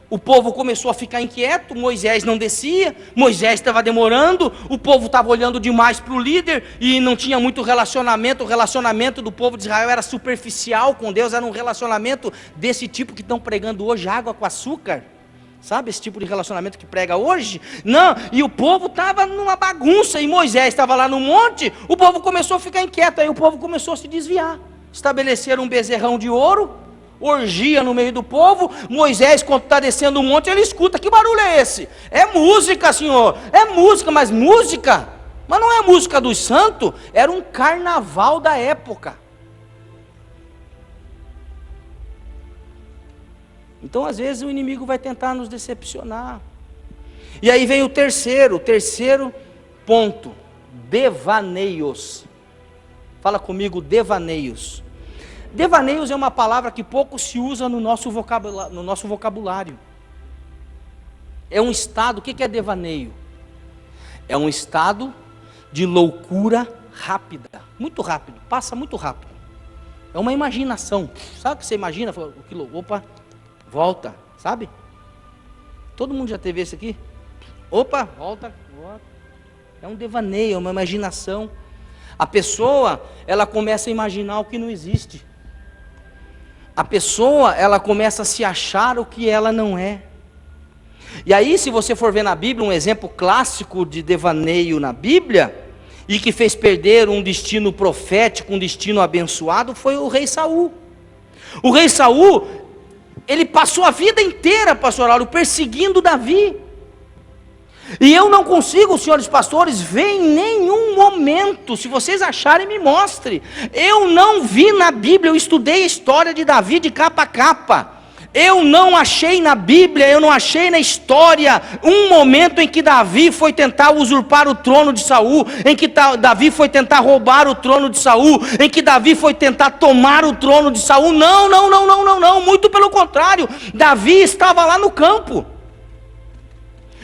O povo começou a ficar inquieto. Moisés não descia. Moisés estava demorando. O povo estava olhando demais para o líder. E não tinha muito relacionamento. O relacionamento do povo de Israel era superficial com Deus. Era um relacionamento desse tipo que estão pregando hoje, água com açúcar. Sabe esse tipo de relacionamento que prega hoje? Não, e o povo estava numa bagunça. E Moisés estava lá no monte. O povo começou a ficar inquieto. Aí o povo começou a se desviar. Estabeleceram um bezerrão de ouro. Orgia no meio do povo. Moisés, quando está descendo o monte, ele escuta: que barulho é esse? É música, senhor. É música, mas música? Mas não é música dos santos. Era um carnaval da época. Então às vezes o inimigo vai tentar nos decepcionar. E aí vem o terceiro ponto: devaneios. Fala comigo, devaneios. Devaneios é uma palavra que pouco se usa no nosso vocabulário. É um estado, o que é devaneio? É um estado de loucura rápida, muito rápido, passa muito rápido. É uma imaginação. Sabe o que você imagina? Opa, volta, sabe? Todo mundo já teve esse aqui? Opa, volta. É um devaneio, é uma imaginação. A pessoa, ela começa a imaginar o que não existe. A pessoa, ela começa a se achar o que ela não é. E aí, se você for ver na Bíblia, um exemplo clássico de devaneio na Bíblia, e que fez perder um destino profético, um destino abençoado, foi o rei Saul. O rei Saul, ele passou a vida inteira, pastor Auro, perseguindo Davi. E eu não consigo, senhores pastores, ver em nenhum momento, se vocês acharem, me mostre. Eu não vi na Bíblia, eu estudei a história de Davi de capa a capa. Eu não achei na Bíblia, eu não achei na história um momento em que Davi foi tentar usurpar o trono de Saul, em que Davi foi tentar roubar o trono de Saul, em que Davi foi tentar tomar o trono de Saul. Não, muito pelo contrário. Davi estava lá no campo.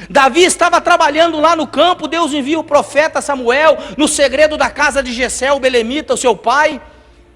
Davi estava trabalhando lá no campo. Deus envia o profeta Samuel no segredo da casa de Jessé, o belemita, o seu pai.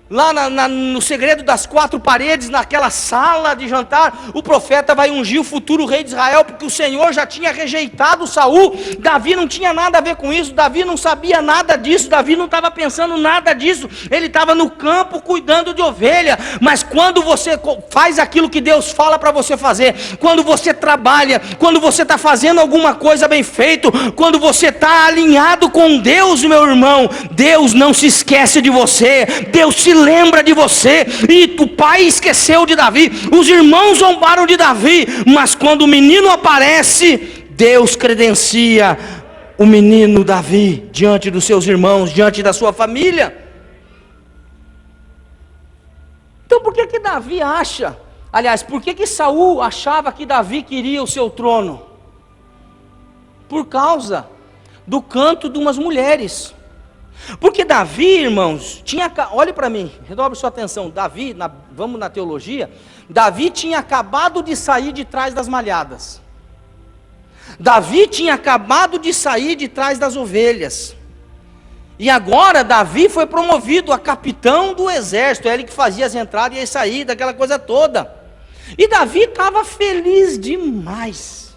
Lá no segredo das quatro paredes, naquela sala de jantar, o profeta vai ungir o futuro rei de Israel, porque o Senhor já tinha rejeitado Saul. Davi não tinha nada a ver com isso, Davi não sabia nada disso, Davi não estava pensando nada disso, ele estava no campo cuidando de ovelha. Mas quando você faz aquilo que Deus fala para você fazer, quando você trabalha, quando você está fazendo alguma coisa bem feito, quando você está alinhado com Deus, meu irmão, Deus não se esquece de você, Deus se lembra de você. E o pai esqueceu de Davi, os irmãos zombaram de Davi, mas quando o menino aparece, Deus credencia o menino Davi diante dos seus irmãos, diante da sua família. Então por que Davi acha, aliás, por que Saul achava que Davi queria o seu trono? Por causa do canto de umas mulheres. Porque Davi, irmãos, olhe para mim, redobre sua atenção. Davi, vamos na teologia. Davi tinha acabado de sair de trás das malhadas. Davi tinha acabado de sair de trás das ovelhas. E agora Davi foi promovido a capitão do exército. É ele que fazia as entradas e as saídas, aquela coisa toda. E Davi estava feliz demais.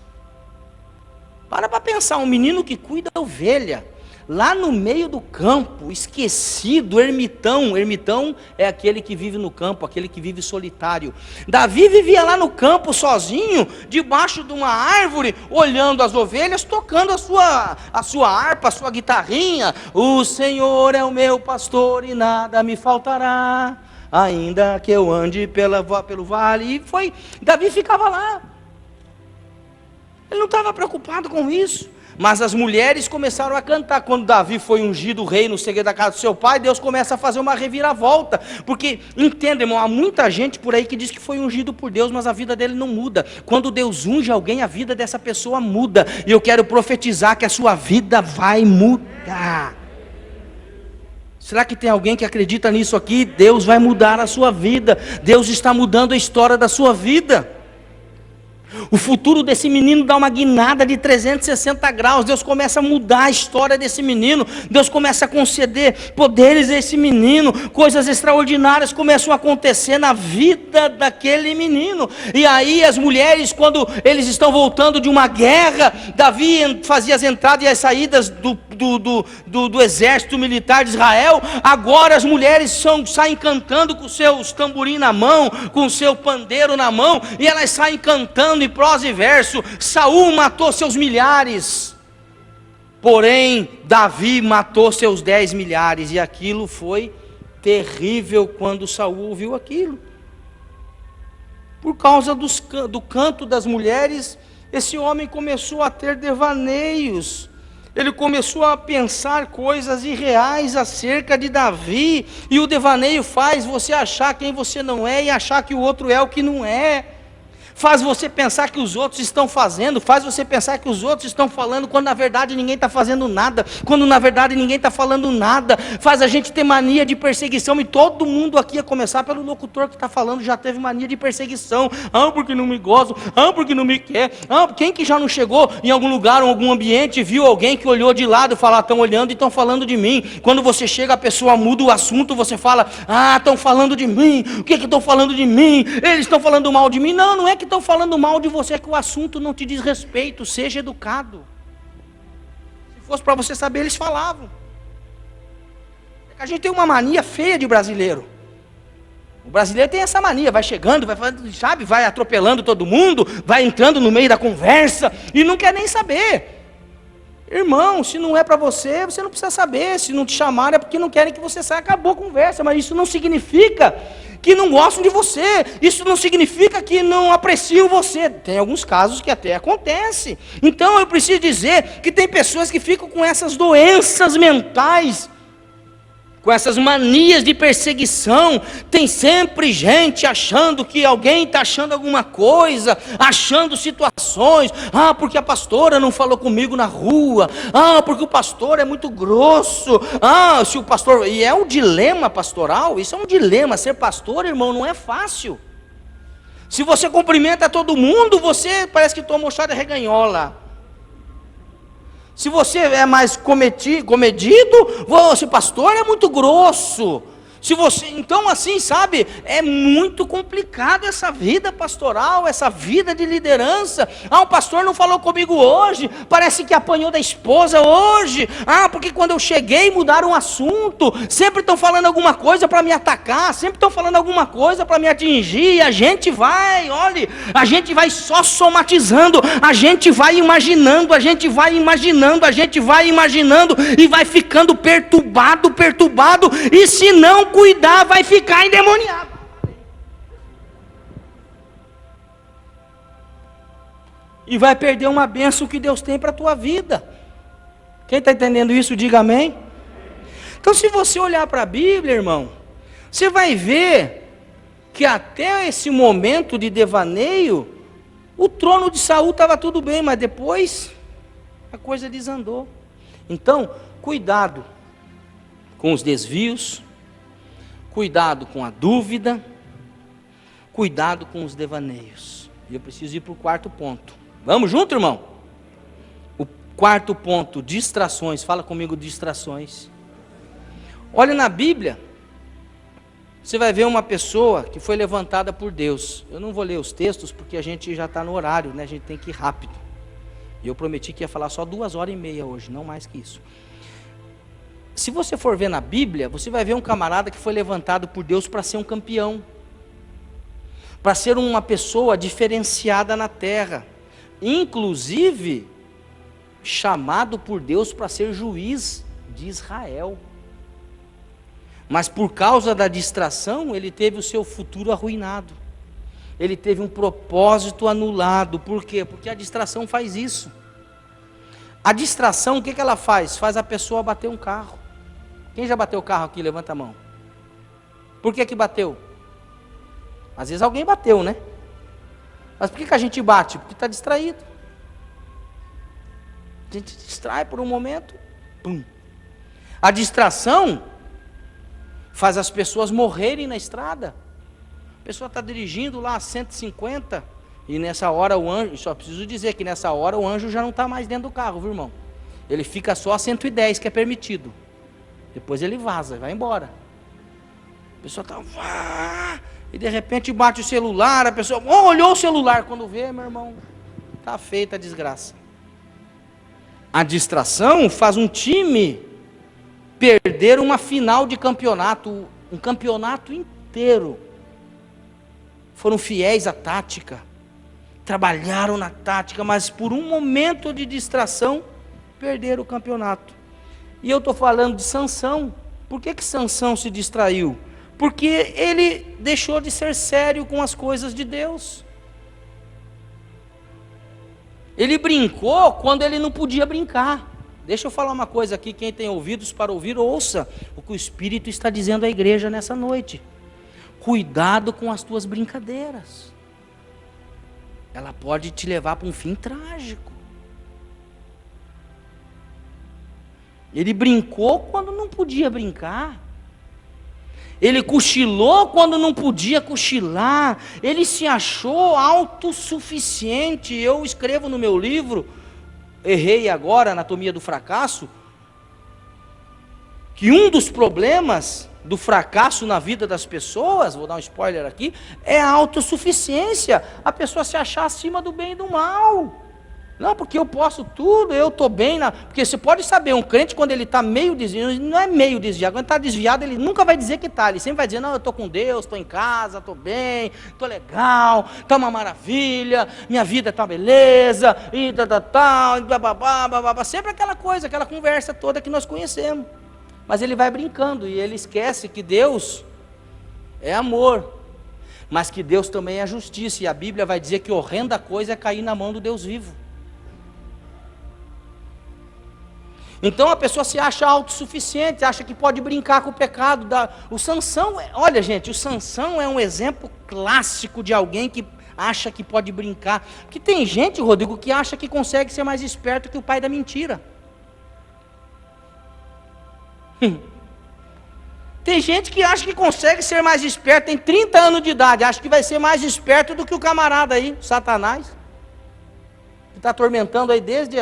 Para pensar, um menino que cuida da ovelha, lá no meio do campo, esquecido, ermitão. Ermitão é aquele que vive no campo, aquele que vive solitário. Davi vivia lá no campo sozinho, debaixo de uma árvore, olhando as ovelhas, tocando a sua harpa, a sua guitarrinha. O Senhor é o meu pastor e nada me faltará, ainda que eu ande pelo vale. E Davi ficava lá. Ele não estava preocupado com isso. Mas as mulheres começaram a cantar. Quando Davi foi ungido rei no segredo da casa do seu pai, Deus começa a fazer uma reviravolta. Porque, entenda, irmão, há muita gente por aí que diz que foi ungido por Deus, mas a vida dele não muda. Quando Deus unge alguém, a vida dessa pessoa muda. E eu quero profetizar que a sua vida vai mudar. Será que tem alguém que acredita nisso aqui? Deus vai mudar a sua vida. Deus está mudando a história da sua vida. O futuro desse menino dá uma guinada de 360 graus. Deus começa a mudar a história desse menino. Deus começa a conceder poderes a esse menino. Coisas extraordinárias começam a acontecer na vida daquele menino. E aí as mulheres, quando eles estão voltando de uma guerra, Davi fazia as entradas e as saídas do exército militar de Israel. Agora as mulheres saem cantando com seus tamborim na mão, com o seu pandeiro na mão, e elas saem cantando em prosa e verso. Saul matou seus milhares, porém Davi matou seus 10 milhares, e aquilo foi terrível quando Saul ouviu aquilo. Por causa do canto das mulheres, esse homem começou a ter devaneios. Ele começou a pensar coisas irreais acerca de Davi, e o devaneio faz você achar quem você não é e achar que o outro é o que não é. Faz você pensar que os outros estão fazendo, faz você pensar que os outros estão falando, quando na verdade ninguém está fazendo nada, quando na verdade ninguém está falando nada. Faz a gente ter mania de perseguição, e todo mundo aqui, a começar pelo locutor que está falando, já teve mania de perseguição. Porque não me gostam, porque não me quer. Quem que já não chegou em algum lugar, em algum ambiente, viu alguém que olhou de lado e falou: estão olhando e estão falando de mim. Quando você chega, a pessoa muda o assunto, você fala: estão falando de mim. O que estão falando de mim? Eles estão falando mal de mim. Não é que estão falando mal de você, é que o assunto não te diz respeito. Seja educado. Se fosse para você saber, eles falavam. A gente tem uma mania feia de brasileiro. O brasileiro tem essa mania, vai chegando, vai atropelando todo mundo, vai entrando no meio da conversa e não quer nem saber. Irmão, se não é para você, você não precisa saber. Se não te chamarem é porque não querem que você saia. Acabou a conversa. Mas isso não significa que não gostam de você. Isso não significa que não apreciam você. Tem alguns casos que até acontece. Então eu preciso dizer que tem pessoas que ficam com essas doenças mentais, com essas manias de perseguição. Tem sempre gente achando que alguém está achando alguma coisa, achando situações. Porque a pastora não falou comigo na rua. Porque o pastor é muito grosso. Se o pastor... E é um dilema pastoral. Isso é um dilema. Ser pastor, irmão, não é fácil. Se você cumprimenta todo mundo, você parece que tomou chá de reganhola. Se você é mais comedido, você, pastor, é muito grosso. Então assim, sabe, é muito complicado essa vida pastoral, essa vida de liderança. O pastor não falou comigo hoje, parece que apanhou da esposa hoje. Porque quando eu cheguei mudaram o assunto. Sempre estão falando alguma coisa para me atacar, sempre estão falando alguma coisa para me atingir. E a gente vai só somatizando, a gente vai imaginando, e vai ficando perturbado, e se não cuidar, vai ficar endemoniado. E vai perder uma bênção que Deus tem para a tua vida. Quem está entendendo isso, diga amém. Então, se você olhar para a Bíblia, irmão, você vai ver que até esse momento de devaneio, o trono de Saul estava tudo bem, mas depois a coisa desandou. Então, cuidado. com os desvios, cuidado com a dúvida, cuidado com os devaneios. E eu preciso ir para o quarto ponto. Vamos junto, irmão? O quarto ponto, distrações. Fala comigo, distrações. Olha na Bíblia, você vai ver uma pessoa que foi levantada por Deus. Eu não vou ler os textos porque a gente já está no horário, né? A gente tem que ir rápido. E eu prometi que ia falar só 2h30 hoje, não mais que isso. Se você for ver na Bíblia, você vai ver um camarada que foi levantado por Deus para ser um campeão, para ser uma pessoa diferenciada na terra, inclusive chamado por Deus para ser juiz de Israel. Mas por causa da distração, ele teve o seu futuro arruinado. Ele teve um propósito anulado. Por quê? Porque a distração faz isso. A distração, o que ela faz? Faz a pessoa bater um carro. Quem já bateu o carro aqui? Levanta a mão. Por que bateu? Às vezes alguém bateu, né? Mas por que a gente bate? Porque está distraído. A gente distrai por um momento, pum. A distração faz as pessoas morrerem na estrada. A pessoa está dirigindo lá a 150 e nessa hora o anjo, só preciso dizer que nessa hora o anjo já não está mais dentro do carro, viu, irmão? Ele fica só a 110, que é permitido. Depois ele vaza, vai embora. A pessoa está... E de repente bate o celular, a pessoa olhou o celular, quando vê, meu irmão, está feita a desgraça. A distração faz um time perder uma final de campeonato, um campeonato inteiro. Foram fiéis à tática, trabalharam na tática, mas por um momento de distração, perderam o campeonato. E eu estou falando de Sansão. Por que Sansão se distraiu? Porque ele deixou de ser sério com as coisas de Deus. Ele brincou quando ele não podia brincar. Deixa eu falar uma coisa aqui, quem tem ouvidos para ouvir, ouça o que o Espírito está dizendo à igreja nessa noite. Cuidado com as tuas brincadeiras. Ela pode te levar para um fim trágico. Ele brincou quando não podia brincar. Ele cochilou quando não podia cochilar. Ele se achou autossuficiente. Eu escrevo no meu livro, Errei Agora, Anatomia do Fracasso, que um dos problemas do fracasso na vida das pessoas, vou dar um spoiler aqui, é a autossuficiência. A pessoa se achar acima do bem e do mal. Não, porque eu posso tudo, eu estou bem. Porque você pode saber, um crente quando ele está meio desviado, não é meio desviado, quando está desviado ele nunca vai dizer que está, ele sempre vai dizer, não, eu estou com Deus, estou em casa, estou bem, estou legal, está uma maravilha, minha vida está beleza, e bababá, sempre aquela coisa, aquela conversa toda que nós conhecemos. Mas ele vai brincando e ele esquece que Deus é amor, mas que Deus também é justiça, e a Bíblia vai dizer que horrenda coisa é cair na mão do Deus vivo. Então a pessoa se acha autossuficiente, acha que pode brincar com o pecado. O Sansão, olha gente, o Sansão é um exemplo clássico de alguém que acha que pode brincar. Porque tem gente, Rodrigo, que acha que consegue ser mais esperto que o pai da mentira. Tem gente que acha que consegue ser mais esperto, tem 30 anos de idade, acha que vai ser mais esperto do que o camarada aí, Satanás, que está atormentando aí desde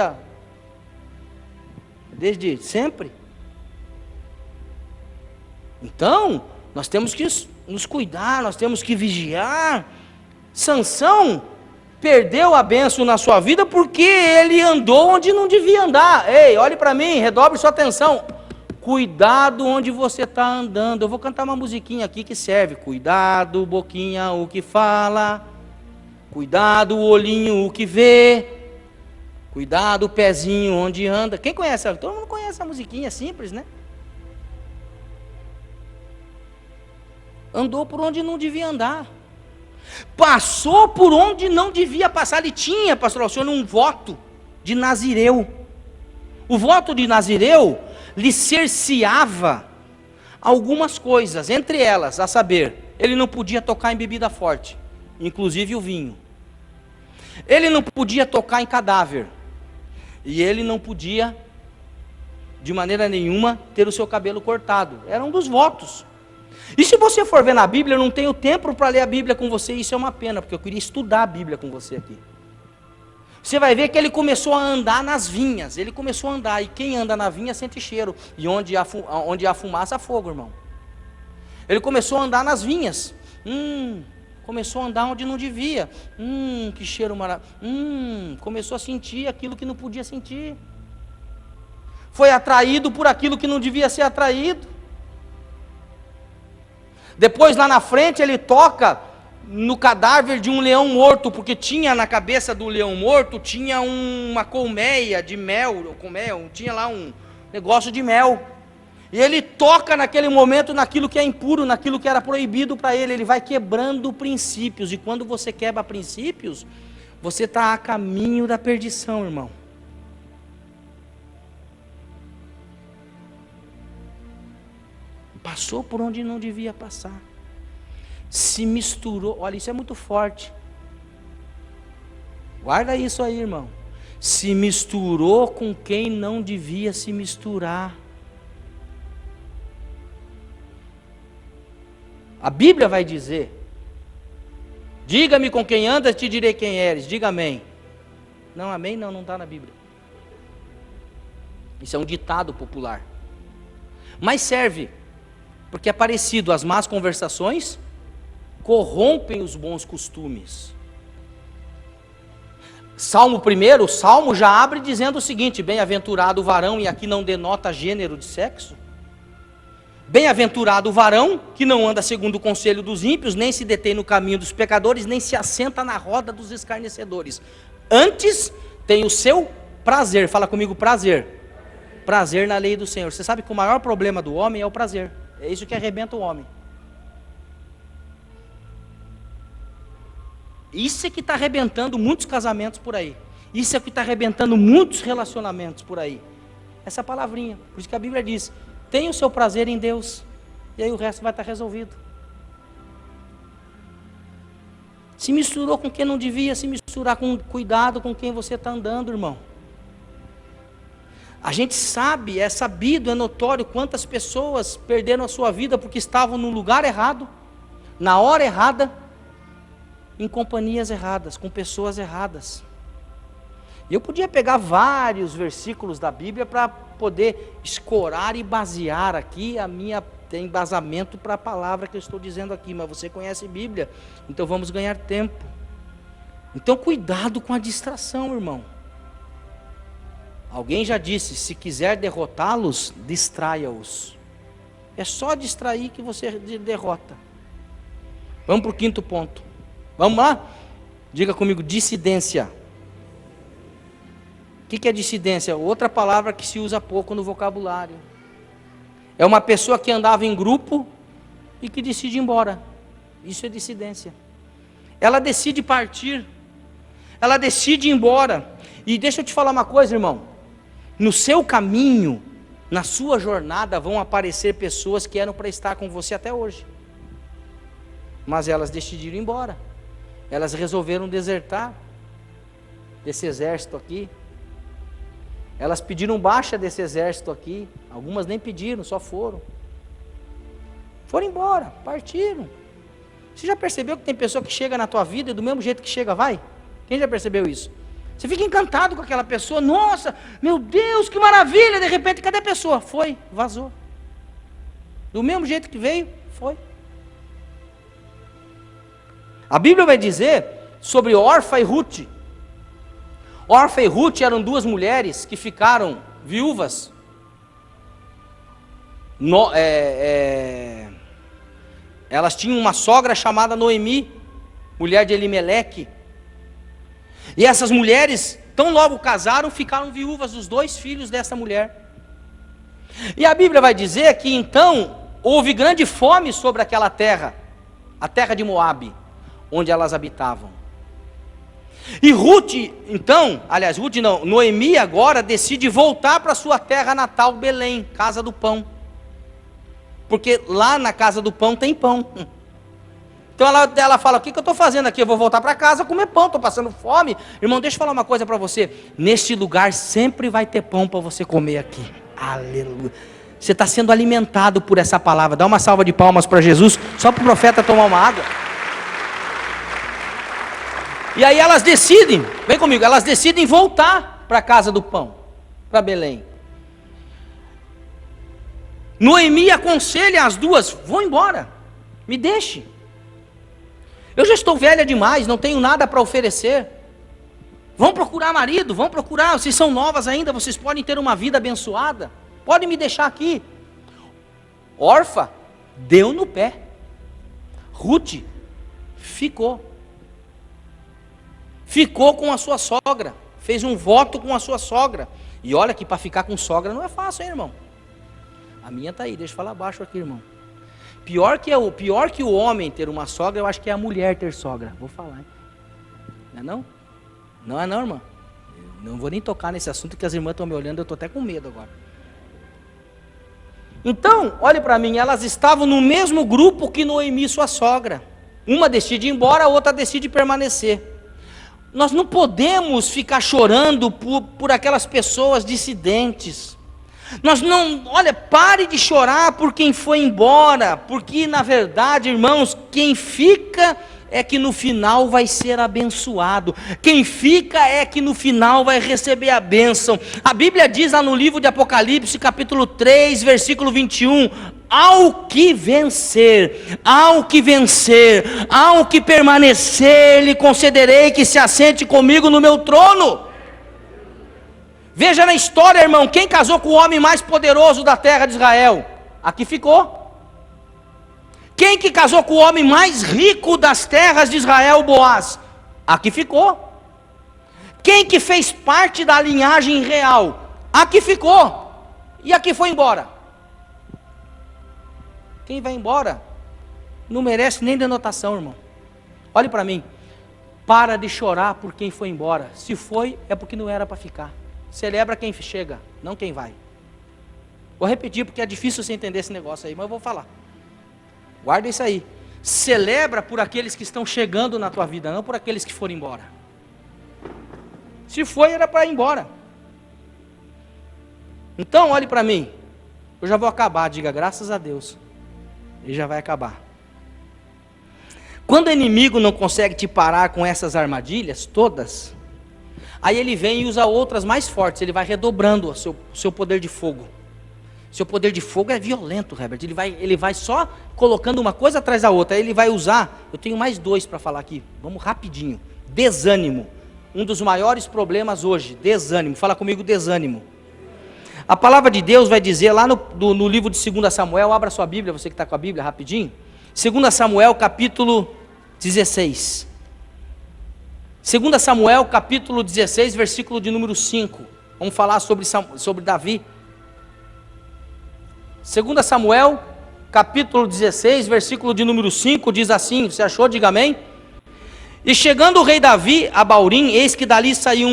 sempre. Então, nós temos que nos cuidar, nós temos que vigiar. Sansão perdeu a bênção na sua vida porque ele andou onde não devia andar. Ei, olhe para mim, redobre sua atenção. Cuidado onde você está andando. Eu vou cantar uma musiquinha aqui que serve. Cuidado, boquinha, o que fala. Cuidado, olhinho, o que vê. Cuidado, o pezinho, onde anda. Quem conhece? Todo mundo conhece a musiquinha, simples, né? Andou por onde não devia andar. Passou por onde não devia passar. Ele tinha, pastor Alcione, um voto de Nazireu. O voto de Nazireu lhe cerceava algumas coisas, entre elas, a saber, ele não podia tocar em bebida forte, inclusive o vinho. Ele não podia tocar em cadáver. E ele não podia de maneira nenhuma, ter o seu cabelo cortado. Era um dos votos. E se você for ver na Bíblia, eu não tenho tempo para ler a Bíblia com você, e isso é uma pena, porque eu queria estudar a Bíblia com você aqui. Você vai ver que ele começou a andar nas vinhas, ele começou a andar, e quem anda na vinha sente cheiro, e onde há fumaça, há fogo, irmão. Ele começou a andar nas vinhas, começou a andar onde não devia, que cheiro maravilhoso, começou a sentir aquilo que não podia sentir, foi atraído por aquilo que não devia ser atraído. Depois lá na frente ele toca no cadáver de um leão morto, porque tinha na cabeça do leão morto, tinha uma colmeia de mel, tinha lá um negócio de mel, e ele toca naquele momento naquilo que é impuro, naquilo que era proibido para ele. Ele vai quebrando princípios, e quando você quebra princípios, você está a caminho da perdição, irmão. Passou por onde não devia passar, se misturou, olha, isso é muito forte, guarda isso aí, irmão, se misturou com quem não devia se misturar. A Bíblia vai dizer, diga-me com quem andas, te direi quem eres, diga amém. Não, amém não está na Bíblia, isso é um ditado popular, mas serve, porque é parecido, as más conversações corrompem os bons costumes. Salmo 1, o Salmo já abre dizendo o seguinte: bem-aventurado o varão, e aqui não denota gênero de sexo. Bem-aventurado o varão, que não anda segundo o conselho dos ímpios, nem se detém no caminho dos pecadores, nem se assenta na roda dos escarnecedores. Antes tem o seu prazer, fala comigo, prazer. Prazer na lei do Senhor. Você sabe que o maior problema do homem é o prazer. É isso que arrebenta o homem. Isso é que está arrebentando muitos casamentos por aí. Isso é que está arrebentando muitos relacionamentos por aí. Essa palavrinha. Por isso que a Bíblia diz: tenha o seu prazer em Deus, e aí o resto vai estar resolvido. Se misturou com quem não devia se misturar, com cuidado com quem você está andando, irmão. A gente sabe, é sabido, é notório quantas pessoas perderam a sua vida porque estavam no lugar errado, na hora errada, em companhias erradas, com pessoas erradas. E eu podia pegar vários versículos da Bíblia para poder escorar e basear aqui a minha embasamento para a palavra que eu estou dizendo aqui, mas você conhece a Bíblia, então vamos ganhar tempo. Então cuidado com a distração, irmão. Alguém já disse, se quiser derrotá-los, distraia-os. É só distrair que você derrota. Vamos para o 5º ponto. Vamos lá? Diga comigo, dissidência. O que é dissidência? Outra palavra que se usa pouco no vocabulário. É uma pessoa que andava em grupo e que decide ir embora. Isso é dissidência. Ela decide partir. Ela decide ir embora. E deixa eu te falar uma coisa, irmão. No seu caminho, na sua jornada, vão aparecer pessoas que eram para estar com você até hoje. Mas elas decidiram ir embora. Elas resolveram desertar desse exército aqui. Elas pediram baixa desse exército aqui. Algumas nem pediram, só foram. Foram embora, partiram. Você já percebeu que tem pessoa que chega na tua vida e do mesmo jeito que chega, vai? Quem já percebeu isso? Você fica encantado com aquela pessoa, nossa, meu Deus, que maravilha, de repente, cadê a pessoa? Foi, vazou. Do mesmo jeito que veio, foi. A Bíblia vai dizer sobre Orfa e Ruth. Orfa e Ruth eram duas mulheres que ficaram viúvas. Elas tinham uma sogra chamada Noemi, mulher de Elimeleque. E essas mulheres, tão logo casaram, ficaram viúvas dos 2 filhos dessa mulher. E a Bíblia vai dizer que então houve grande fome sobre aquela terra, a terra de Moabe, onde elas habitavam. E Ruth, então, Noemi agora decide voltar para sua terra natal, Belém, casa do pão. Porque lá na casa do pão tem pão. Então ela fala, o que eu estou fazendo aqui? Eu vou voltar para casa comer pão, estou passando fome. Irmão, deixa eu falar uma coisa para você. Neste lugar sempre vai ter pão para você comer aqui. Aleluia. Você está sendo alimentado por essa palavra. Dá uma salva de palmas para Jesus, só para o profeta tomar uma água. E aí elas decidem, vem comigo, elas decidem voltar para a casa do pão, para Belém. Noemi aconselha as duas: vão embora, me deixe. Eu já estou velha demais, não tenho nada para oferecer. Vão procurar marido, vão procurar, vocês são novas ainda, vocês podem ter uma vida abençoada. Pode me deixar aqui. Orfa deu no pé. Ruth ficou. Ficou com a sua sogra. Fez um voto com a sua sogra. E olha que para ficar com sogra não é fácil, hein, irmão? A minha está aí, deixa eu falar baixo aqui, irmão. Pior que o homem ter uma sogra, eu acho que é a mulher ter sogra. Vou falar, hein? Não é não? Não é não, irmão? Eu não vou nem tocar nesse assunto, que as irmãs estão me olhando, eu estou até com medo agora. Então, olhe para mim, elas estavam no mesmo grupo que Noemi, sua sogra. Uma decide ir embora, a outra decide permanecer. Nós não podemos ficar chorando por aquelas pessoas dissidentes. Pare de chorar por quem foi embora, porque na verdade, irmãos, quem fica é que no final vai ser abençoado. Quem fica é que no final vai receber a bênção. A Bíblia diz lá no livro de Apocalipse, capítulo 3, versículo 21, ao que vencer, ao que permanecer, lhe concederei que se assente comigo no meu trono. Veja na história, irmão, quem casou com o homem mais poderoso da terra de Israel? Aqui ficou. Quem que casou com o homem mais rico das terras de Israel, Boaz? Aqui ficou. Quem que fez parte da linhagem real? Aqui ficou. E aqui foi embora. Quem vai embora não merece nem denotação, irmão. Olhe para mim. Para de chorar por quem foi embora. Se foi, é porque não era para ficar. Celebra quem chega, não quem vai. Vou repetir porque é difícil você entender esse negócio aí, mas eu vou falar. Guarda isso aí. Celebra por aqueles que estão chegando na tua vida, não por aqueles que foram embora. Se foi, era para ir embora. Então, olhe para mim. Eu já vou acabar, diga graças a Deus. Ele já vai acabar. Quando o inimigo não consegue te parar com essas armadilhas todas, aí ele vem e usa outras mais fortes. Ele vai redobrando o seu poder de fogo. Seu poder de fogo é violento, Herbert. Ele vai só colocando uma coisa atrás da outra. Aí ele vai usar, eu tenho mais dois para falar aqui. Vamos rapidinho. Desânimo. Um dos maiores problemas hoje, desânimo. Fala comigo, desânimo. A palavra de Deus vai dizer lá no livro de 2 Samuel, abra sua Bíblia, você que está com a Bíblia, rapidinho. 2 Samuel, capítulo 16. 2 Samuel, capítulo 16, versículo de número 5. Vamos falar sobre Davi. 2 Samuel, capítulo 16, versículo de número 5, diz assim, você achou? Diga amém. E chegando o rei Davi a Baurim, eis que dali saiu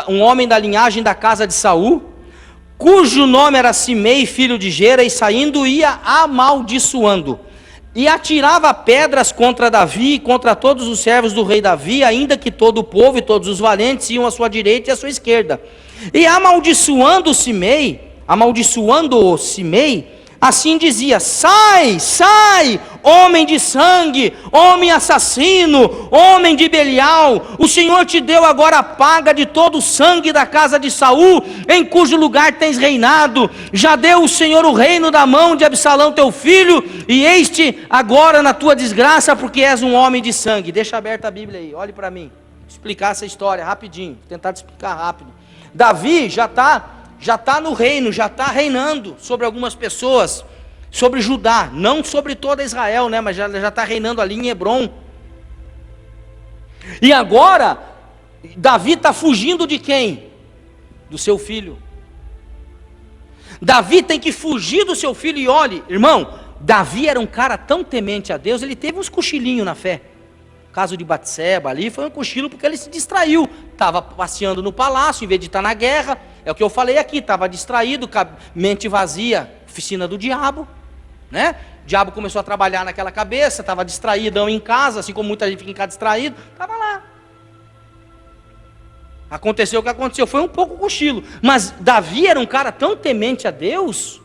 um homem da linhagem da casa de Saul, cujo nome era Simei, filho de Gera, e saindo ia amaldiçoando. E atirava pedras contra Davi e contra todos os servos do rei Davi, ainda que todo o povo e todos os valentes iam à sua direita e à sua esquerda. E amaldiçoando-o Simei, assim dizia: sai, sai, homem de sangue, homem assassino, homem de Belial, o Senhor te deu agora a paga de todo o sangue da casa de Saul, em cujo lugar tens reinado. Já deu o Senhor o reino da mão de Absalão teu filho, e eis-te agora na tua desgraça, porque és um homem de sangue. Deixa aberta a Bíblia aí, olhe para mim, explicar essa história rapidinho, tentar te explicar rápido. Davi já está no reino, já está reinando sobre algumas pessoas, sobre Judá, não sobre toda Israel, né, mas já está reinando ali em Hebrom. E agora, Davi está fugindo de quem? Do seu filho. Davi tem que fugir do seu filho, e olhe, irmão, Davi era um cara tão temente a Deus, ele teve uns cochilinhos na fé. O caso de Batseba ali foi um cochilo porque ele se distraiu, estava passeando no palácio, em vez de estar na guerra, é o que eu falei aqui, estava distraído, mente vazia, oficina do diabo, né? O diabo começou a trabalhar naquela cabeça, estava distraídão em casa, assim como muita gente fica em casa distraído, estava lá. Aconteceu o que aconteceu, foi um pouco cochilo. Mas Davi era um cara tão temente a Deus,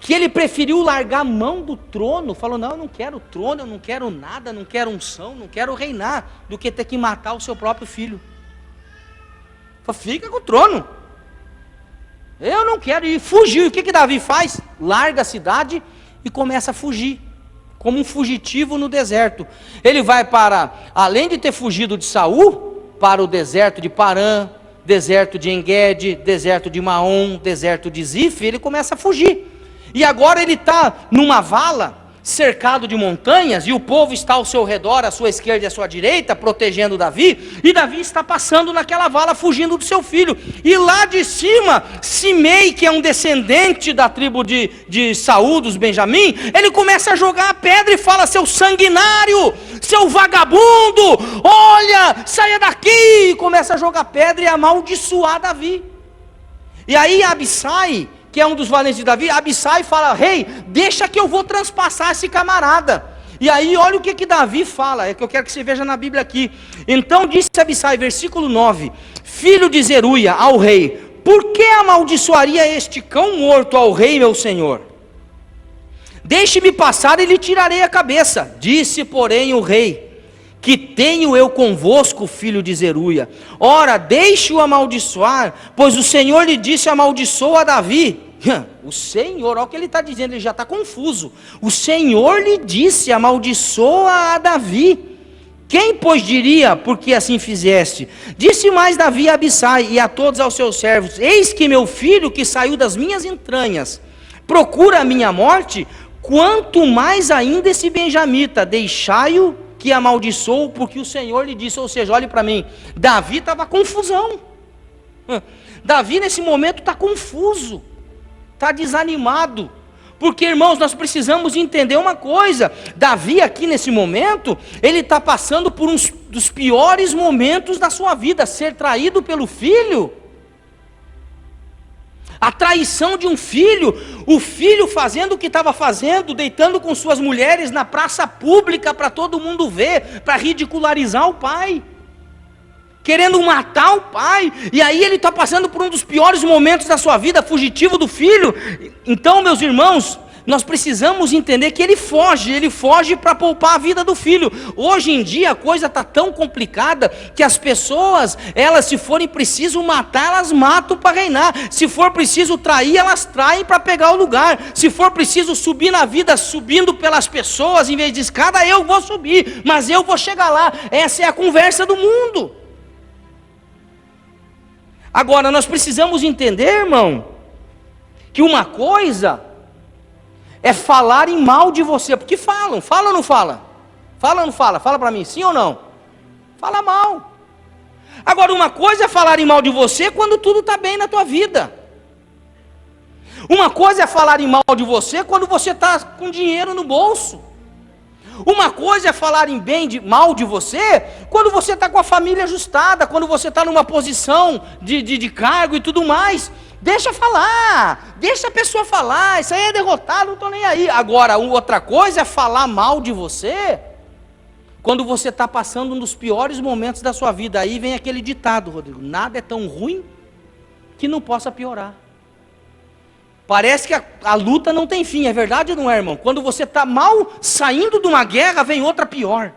que ele preferiu largar a mão do trono. Falou, não, eu não quero trono, eu não quero nada, não quero unção, não quero reinar, do que ter que matar o seu próprio filho. Falou, fica com o trono. Eu não quero. E fugiu. E o que Davi faz? Larga a cidade e começa a fugir, como um fugitivo no deserto. Ele vai para, além de ter fugido de Saul, para o deserto de Parã, deserto de Engedi, deserto de Maom, deserto de Zif. Ele começa a fugir. E agora ele está numa vala, cercado de montanhas, e o povo está ao seu redor, à sua esquerda e à sua direita, protegendo Davi, e Davi está passando naquela vala, fugindo do seu filho, e lá de cima, Simei, que é um descendente da tribo de Saul, dos Benjamim, ele começa a jogar a pedra e fala, seu sanguinário, seu vagabundo, olha, saia daqui, e começa a jogar pedra e amaldiçoar Davi. E aí Abissai, que é um dos valentes de Davi, Abissai fala, rei, deixa que eu vou transpassar esse camarada. E aí olha o que Davi fala, é que eu quero que você veja na Bíblia aqui. Então disse Abissai, versículo 9, filho de Zeruia, ao rei, por que amaldiçoaria este cão morto ao rei meu senhor? Deixe-me passar e lhe tirarei a cabeça. Disse porém o rei, que tenho eu convosco, filho de Zeruia? Ora, deixe-o amaldiçoar, pois o Senhor lhe disse, amaldiçoa a Davi. O Senhor, olha o que ele está dizendo, ele já está confuso. O Senhor lhe disse, amaldiçoa a Davi. Quem, pois, diria, porque assim fizeste? Disse mais Davi a Abissai e a todos aos seus servos, eis que meu filho, que saiu das minhas entranhas, procura a minha morte, quanto mais ainda esse benjamita, deixai-o que amaldiçoou, porque o Senhor lhe disse. Ou seja, olhe para mim, Davi estava confusão. Davi nesse momento está confuso, está desanimado, porque irmãos, nós precisamos entender uma coisa, Davi aqui nesse momento, ele está passando por um dos piores momentos da sua vida, ser traído pelo filho, a traição de um filho, o filho fazendo o que estava fazendo, deitando com suas mulheres na praça pública para todo mundo ver, para ridicularizar o pai, querendo matar o pai, e aí ele está passando por um dos piores momentos da sua vida, fugitivo do filho. Então, meus irmãos, nós precisamos entender que ele foge para poupar a vida do filho. Hoje em dia a coisa está tão complicada, que as pessoas, elas se forem preciso matar, elas matam para reinar, se for preciso trair, elas traem para pegar o lugar, se for preciso subir na vida, subindo pelas pessoas, em vez de escada, eu vou subir, mas eu vou chegar lá. Essa é a conversa do mundo. Agora, nós precisamos entender, irmão, que uma coisa é falarem mal de você, porque fala ou não fala? Fala ou não fala? Fala para mim, sim ou não? Fala mal. Agora, uma coisa é falarem mal de você quando tudo está bem na tua vida. Uma coisa é falarem mal de você quando você está com dinheiro no bolso. Uma coisa é falarem mal de você quando você está com a família ajustada, quando você está numa posição de cargo e tudo mais. Deixa falar, deixa a pessoa falar, isso aí é derrotado, não estou nem aí. Agora, outra coisa é falar mal de você quando você está passando um dos piores momentos da sua vida. Aí vem aquele ditado, Rodrigo, nada é tão ruim que não possa piorar. Parece que a luta não tem fim, é verdade ou não é, irmão? Quando você está mal saindo de uma guerra, vem outra pior.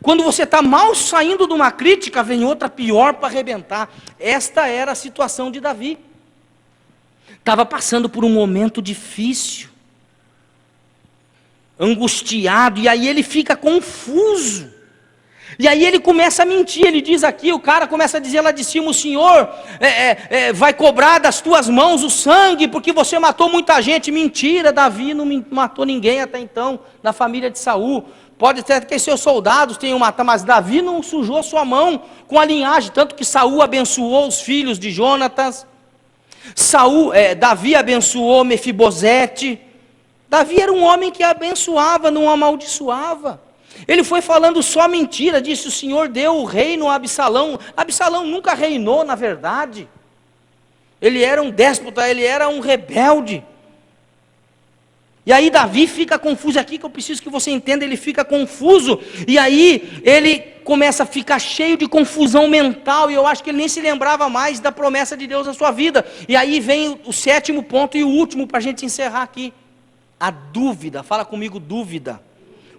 Quando você está mal saindo de uma crítica, vem outra pior para arrebentar. Esta era a situação de Davi. Estava passando por um momento difícil, angustiado, e aí ele fica confuso. E aí ele começa a mentir, ele diz aqui, o cara começa a dizer lá de cima, o Senhor vai cobrar das tuas mãos o sangue, porque você matou muita gente. Mentira, Davi não matou ninguém até então, da família de Saul. Pode ser que seus soldados tenham matado, mas Davi não sujou sua mão com a linhagem, tanto que Saul abençoou os filhos de Jonatas, Davi abençoou Mefibosete. Davi era um homem que abençoava, não amaldiçoava. Ele foi falando só mentira, disse: o Senhor deu o reino a Absalão. Absalão nunca reinou, na verdade. Ele era um déspota, ele era um rebelde. E aí Davi fica confuso, aqui que eu preciso que você entenda, ele fica confuso. E aí ele começa a ficar cheio de confusão mental, e eu acho que ele nem se lembrava mais da promessa de Deus na sua vida. E aí vem o sétimo ponto e o último para a gente encerrar aqui: a dúvida. Fala comigo, dúvida.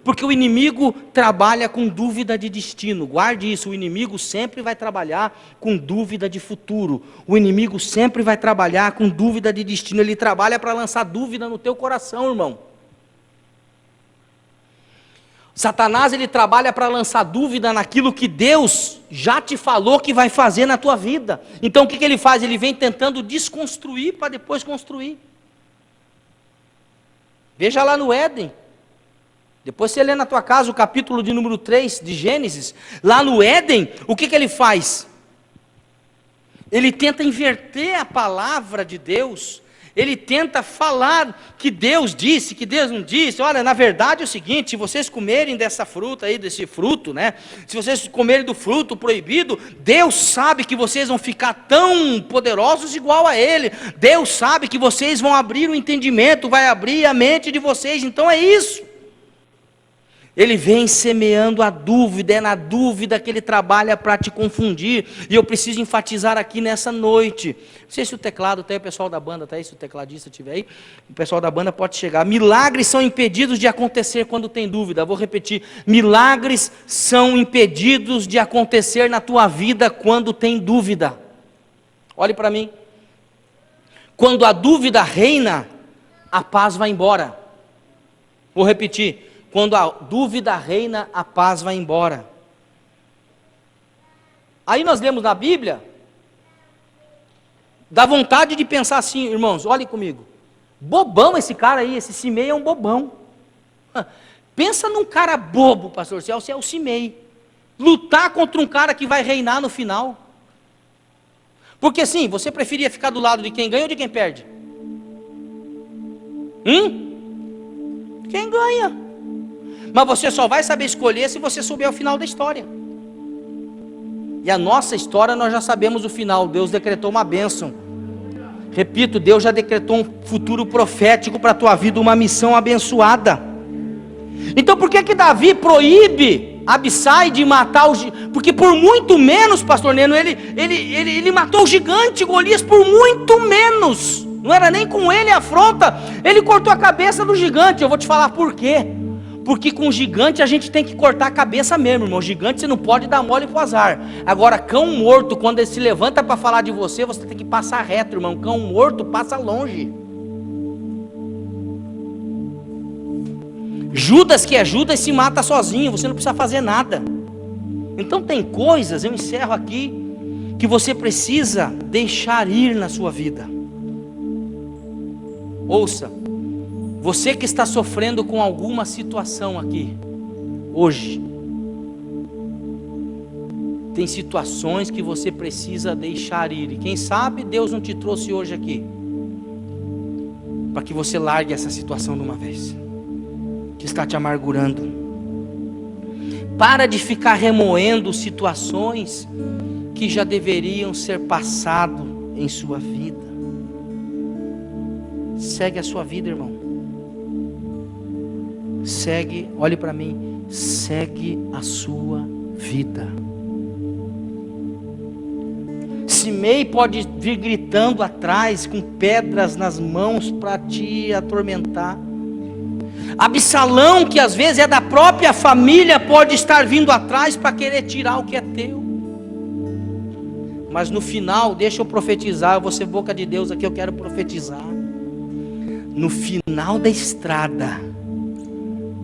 Porque o inimigo trabalha com dúvida de destino. Guarde isso, o inimigo sempre vai trabalhar com dúvida de futuro. O inimigo sempre vai trabalhar com dúvida de destino. Ele trabalha para lançar dúvida no teu coração, irmão. Satanás, ele trabalha para lançar dúvida naquilo que Deus já te falou que vai fazer na tua vida. Então o que ele faz? Ele vem tentando desconstruir para depois construir. Veja lá no Éden. Depois você lê na tua casa o capítulo de número 3 de Gênesis. Lá no Éden, o que ele faz? Ele tenta inverter a palavra de Deus. Ele tenta falar que Deus disse, que Deus não disse. Olha, na verdade é o seguinte: se vocês comerem dessa fruta aí, desse fruto, né? Se vocês comerem do fruto proibido, Deus sabe que vocês vão ficar tão poderosos igual a Ele. Deus sabe que vocês vão abrir o entendimento, vai abrir a mente de vocês. Então é isso. Ele vem semeando a dúvida, é na dúvida que ele trabalha para te confundir. E eu preciso enfatizar aqui nessa noite. Não sei se o teclado tem, o pessoal da banda está aí, se o tecladista estiver aí, o pessoal da banda pode chegar. Milagres são impedidos de acontecer quando tem dúvida. Vou repetir: milagres são impedidos de acontecer na tua vida quando tem dúvida. Olhe para mim. Quando a dúvida reina, a paz vai embora. Vou repetir: quando a dúvida reina, a paz vai embora. Aí nós lemos na Bíblia, dá vontade de pensar assim, irmãos, olhem comigo. Bobão esse cara aí, esse Simei é um bobão. Pensa num cara bobo, pastor, você é o Simei. Lutar contra um cara que vai reinar no final. Porque assim, você preferia ficar do lado de quem ganha ou de quem perde? Quem ganha. Mas você só vai saber escolher se você souber o final da história. E a nossa história nós já sabemos o final. Deus decretou uma bênção. Repito, Deus já decretou um futuro profético para a tua vida, uma missão abençoada. Então por que Davi proíbe Abissai de matar o gigante? Porque por muito menos, pastor Neno, ele matou o gigante Golias por muito menos. Não era nem com ele a afronta. Ele cortou a cabeça do gigante. Eu vou te falar por quê. Porque com gigante a gente tem que cortar a cabeça mesmo, irmão. Gigante você não pode dar mole pro azar. Agora, cão morto, quando ele se levanta para falar de você, você tem que passar reto, irmão. Cão morto passa longe. Judas, que é Judas, se mata sozinho. Você não precisa fazer nada. Então tem coisas, eu encerro aqui, que você precisa deixar ir na sua vida. Ouça. Você que está sofrendo com alguma situação aqui, hoje, tem situações que você precisa deixar ir, e quem sabe Deus não te trouxe hoje aqui, para que você largue essa situação de uma vez, que está te amargurando. Para de ficar remoendo situações que já deveriam ser passado em sua vida. Segue a sua vida, irmão. Segue, olhe para mim, segue a sua vida. Simei pode vir gritando atrás, com pedras nas mãos para te atormentar. Absalão, que às vezes é da própria família, pode estar vindo atrás para querer tirar o que é teu. Mas no final, deixa eu profetizar, eu vou ser boca de Deus aqui, eu quero profetizar. No final da estrada,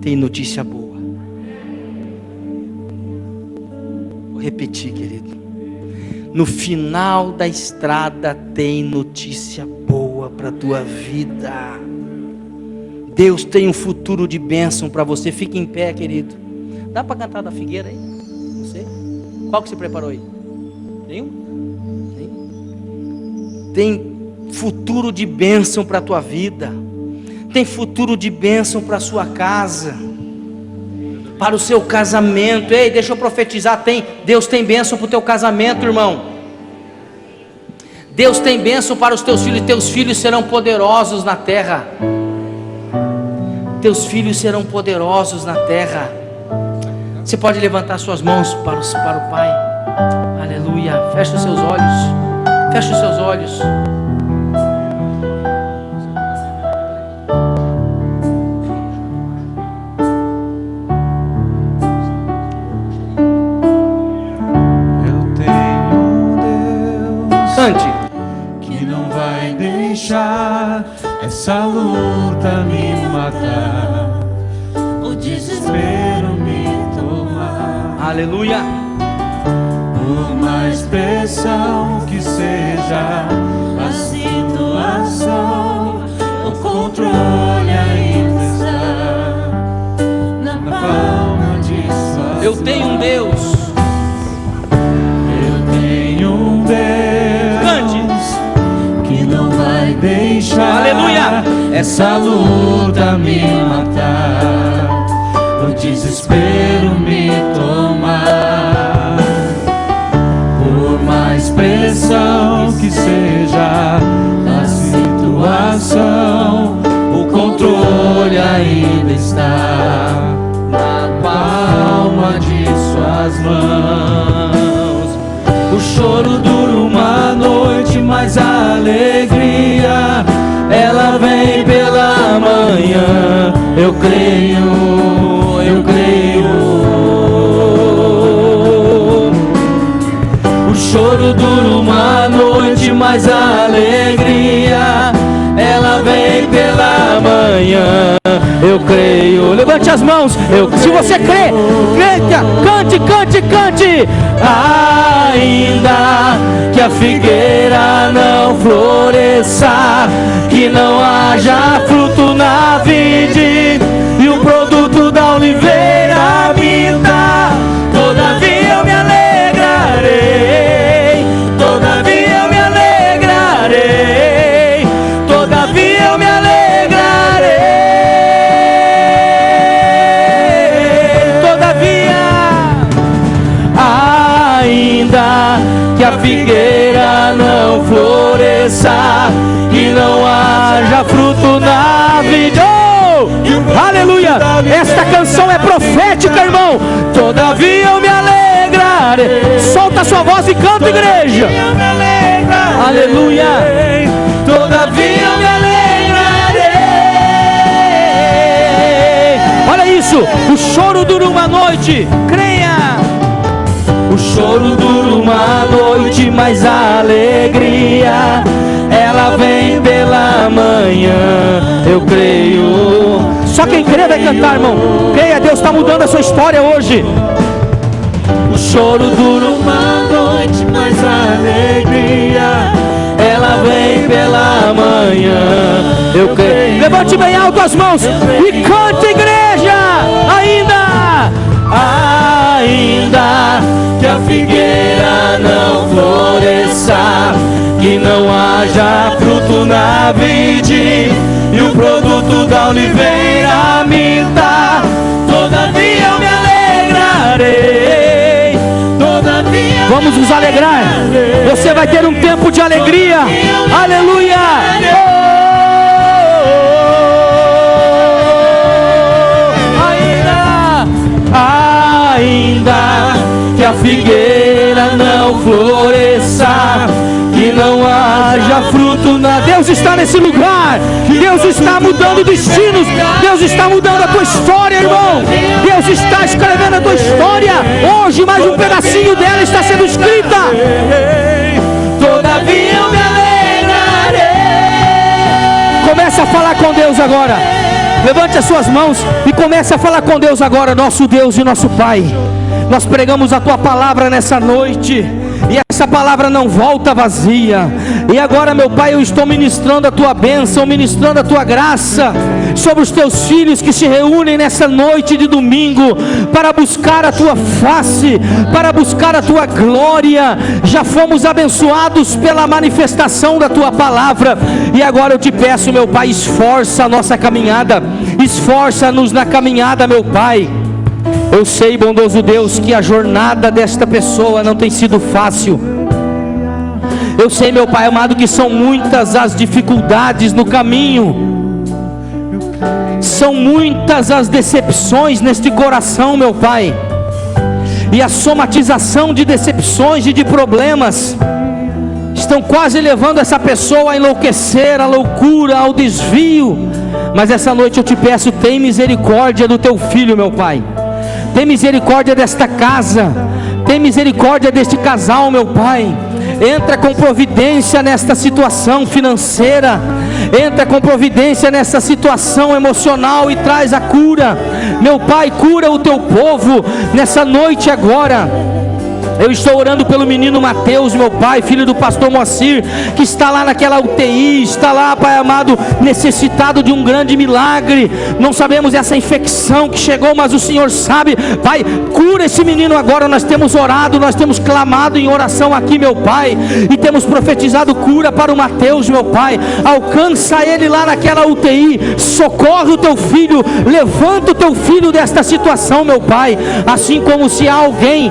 tem notícia boa. Vou repetir, querido. No final da estrada tem notícia boa para a tua vida. Deus tem um futuro de bênção para você. Fique em pé, querido. Dá para cantar da figueira aí? Não sei. Qual que você preparou aí? Nenhum? Tem futuro de bênção para a tua vida. Tem futuro de bênção para a sua casa, para o seu casamento. Ei, deixa eu profetizar, Deus tem bênção para o teu casamento, irmão. Deus tem bênção para os teus filhos. Teus filhos serão poderosos na terra. Teus filhos serão poderosos na terra. Você pode levantar suas mãos para o Pai. Aleluia. Feche os seus olhos. Feche os seus olhos. Que não vai deixar essa luta me matar, o desespero me tomar. Aleluia. Por mais pressão que seja a situação, o controle ainda está na palma de suas mãos. Eu tenho um Deus. Eu tenho um Deus que não vai deixar, aleluia, essa luta me matar, o desespero me tomar. Por mais pressão que seja a situação, o controle ainda está na palma de suas mãos. O choro dura uma noite, mas a alegria, ela vem pela manhã. Eu creio, eu creio. O choro dura uma noite, mas a alegria, ela vem pela manhã. Eu creio. Levante as mãos. Se você crê, cante, cante, cante. Ainda que a figueira não floresça, que não haja fruto na vide e o produto da oliveira minta, todavia eu me alegrarei, todavia eu me alegrarei, todavia eu me alegrarei, todavia. Ainda que a figueira não floresça, que não haja fruto na vida. Oh! Aleluia! Esta canção é profética, irmão. Todavia eu me alegrarei. Solta a sua voz e canta, igreja. Aleluia! Todavia eu me alegrarei. Olha isso. O choro dura uma noite. Creia. O choro dura uma noite, mas a alegria, ela vem pela manhã. Eu creio. Só quem crê vai cantar, irmão. Creia, Deus está mudando a sua história hoje. O choro dura uma noite, mas a alegria, ela vem pela manhã. Eu creio. Levante bem alto as mãos e cante, igreja. Ainda que a figueira não floresça, que não haja fruto na vide e o produto da oliveira minta, todavia eu me alegrarei, todavia. Vamos nos alegrar. Você vai ter um tempo de alegria. Aleluia. Ainda que a figueira não floresça, que não haja fruto na... Deus está nesse lugar. Deus está mudando destinos. Deus está mudando a tua história, irmão. Deus está escrevendo a tua história. Hoje mais um pedacinho dela está sendo escrita. Todavia eu me alegrarei. Comece a falar com Deus agora. Levante as suas mãos e comece a falar com Deus agora. Nosso Deus e nosso Pai, nós pregamos a Tua palavra nessa noite, e essa palavra não volta vazia. E agora, meu Pai, eu estou ministrando a Tua bênção, ministrando a Tua graça sobre os Teus filhos que se reúnem nessa noite de domingo para buscar a Tua face, para buscar a Tua glória. Já fomos abençoados pela manifestação da Tua palavra, e agora eu te peço, meu Pai, esforça a nossa caminhada, esforça-nos na caminhada, meu Pai. Eu sei, bondoso Deus, que a jornada desta pessoa não tem sido fácil. Eu sei, meu Pai amado, que são muitas as dificuldades no caminho, são muitas as decepções neste coração, meu Pai. e a somatização de decepções e de problemas estão quase levando essa pessoa a enlouquecer, à loucura, ao desvio. Mas essa noite eu te peço, tem misericórdia do teu filho, meu Pai. Tem misericórdia desta casa, tem misericórdia deste casal, meu Pai. Entra com providência nesta situação financeira, entra com providência nessa situação emocional e traz a cura. Meu Pai, cura o teu povo nessa noite agora. Eu estou orando pelo menino Mateus, meu Pai, filho do pastor Moacir, que está lá naquela UTI, está lá, Pai amado, necessitado de um grande milagre. Não sabemos essa infecção que chegou, mas o Senhor sabe. Pai, cura esse menino agora. Nós temos orado, nós temos clamado em oração aqui, meu Pai, e temos profetizado cura para o Mateus, meu Pai. Alcança ele lá naquela UTI, socorre o teu filho, levanta o teu filho desta situação, meu Pai. Assim como se há alguém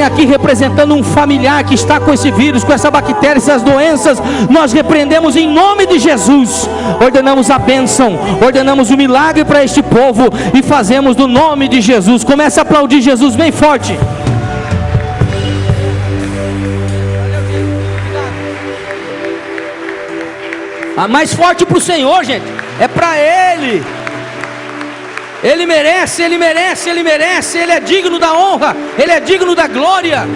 aqui representando um familiar que está com esse vírus, com essa bactéria, essas doenças, nós repreendemos em nome de Jesus, ordenamos a bênção, ordenamos o milagre para este povo e fazemos no nome de Jesus. Comece a aplaudir Jesus bem forte. A mais forte para o Senhor, gente, é para Ele. Ele merece, Ele merece, Ele merece. Ele é digno da honra, Ele é digno da glória.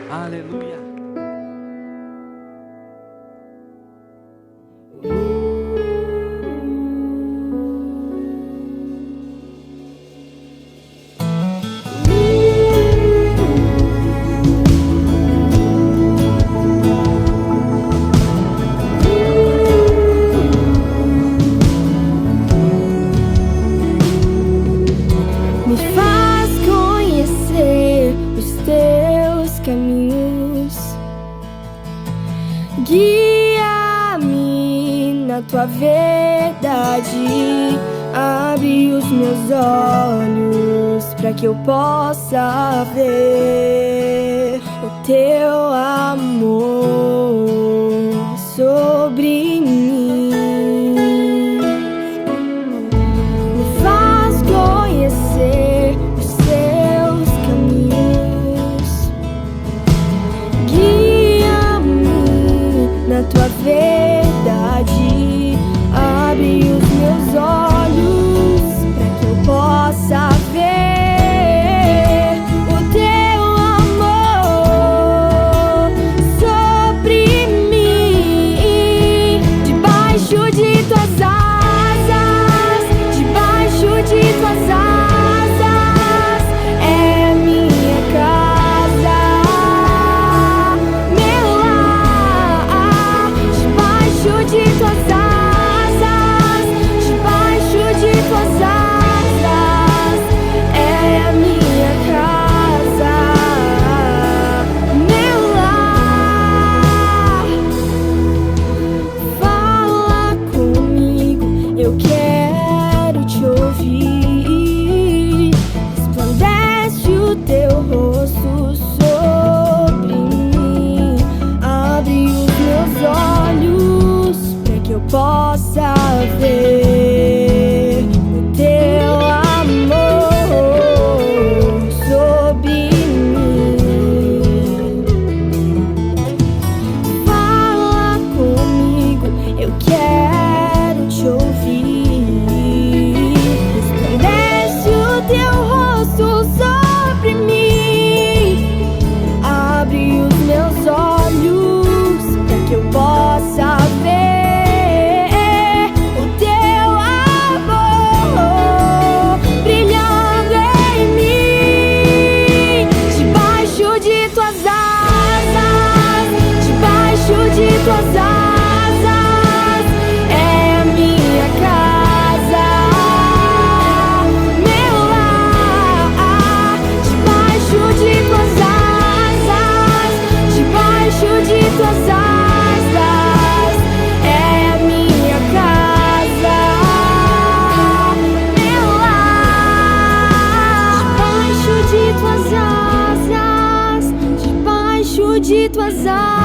Aleluia. Tua verdade, abre os meus olhos para que eu possa ver o teu amor sobre mim. Me faz conhecer os teus caminhos, guia-me na tua verdade. Abre os meus olhos para que eu possa ver o teu amor sobre mim. Debaixo de tuas asas, debaixo de tuas asas, é minha casa, meu lar. Debaixo de tuas asas, possa ver o teu amor sobre mim. Fala comigo, eu quero te ouvir. Resplandece o teu rosto sobre mim. Abre os meus olhos para que eu possa ver tuas asas, é minha casa, meu lar. Debaixo de tuas asas, debaixo de tuas asas, é minha casa, meu lar. Debaixo de tuas asas, debaixo de tuas asas.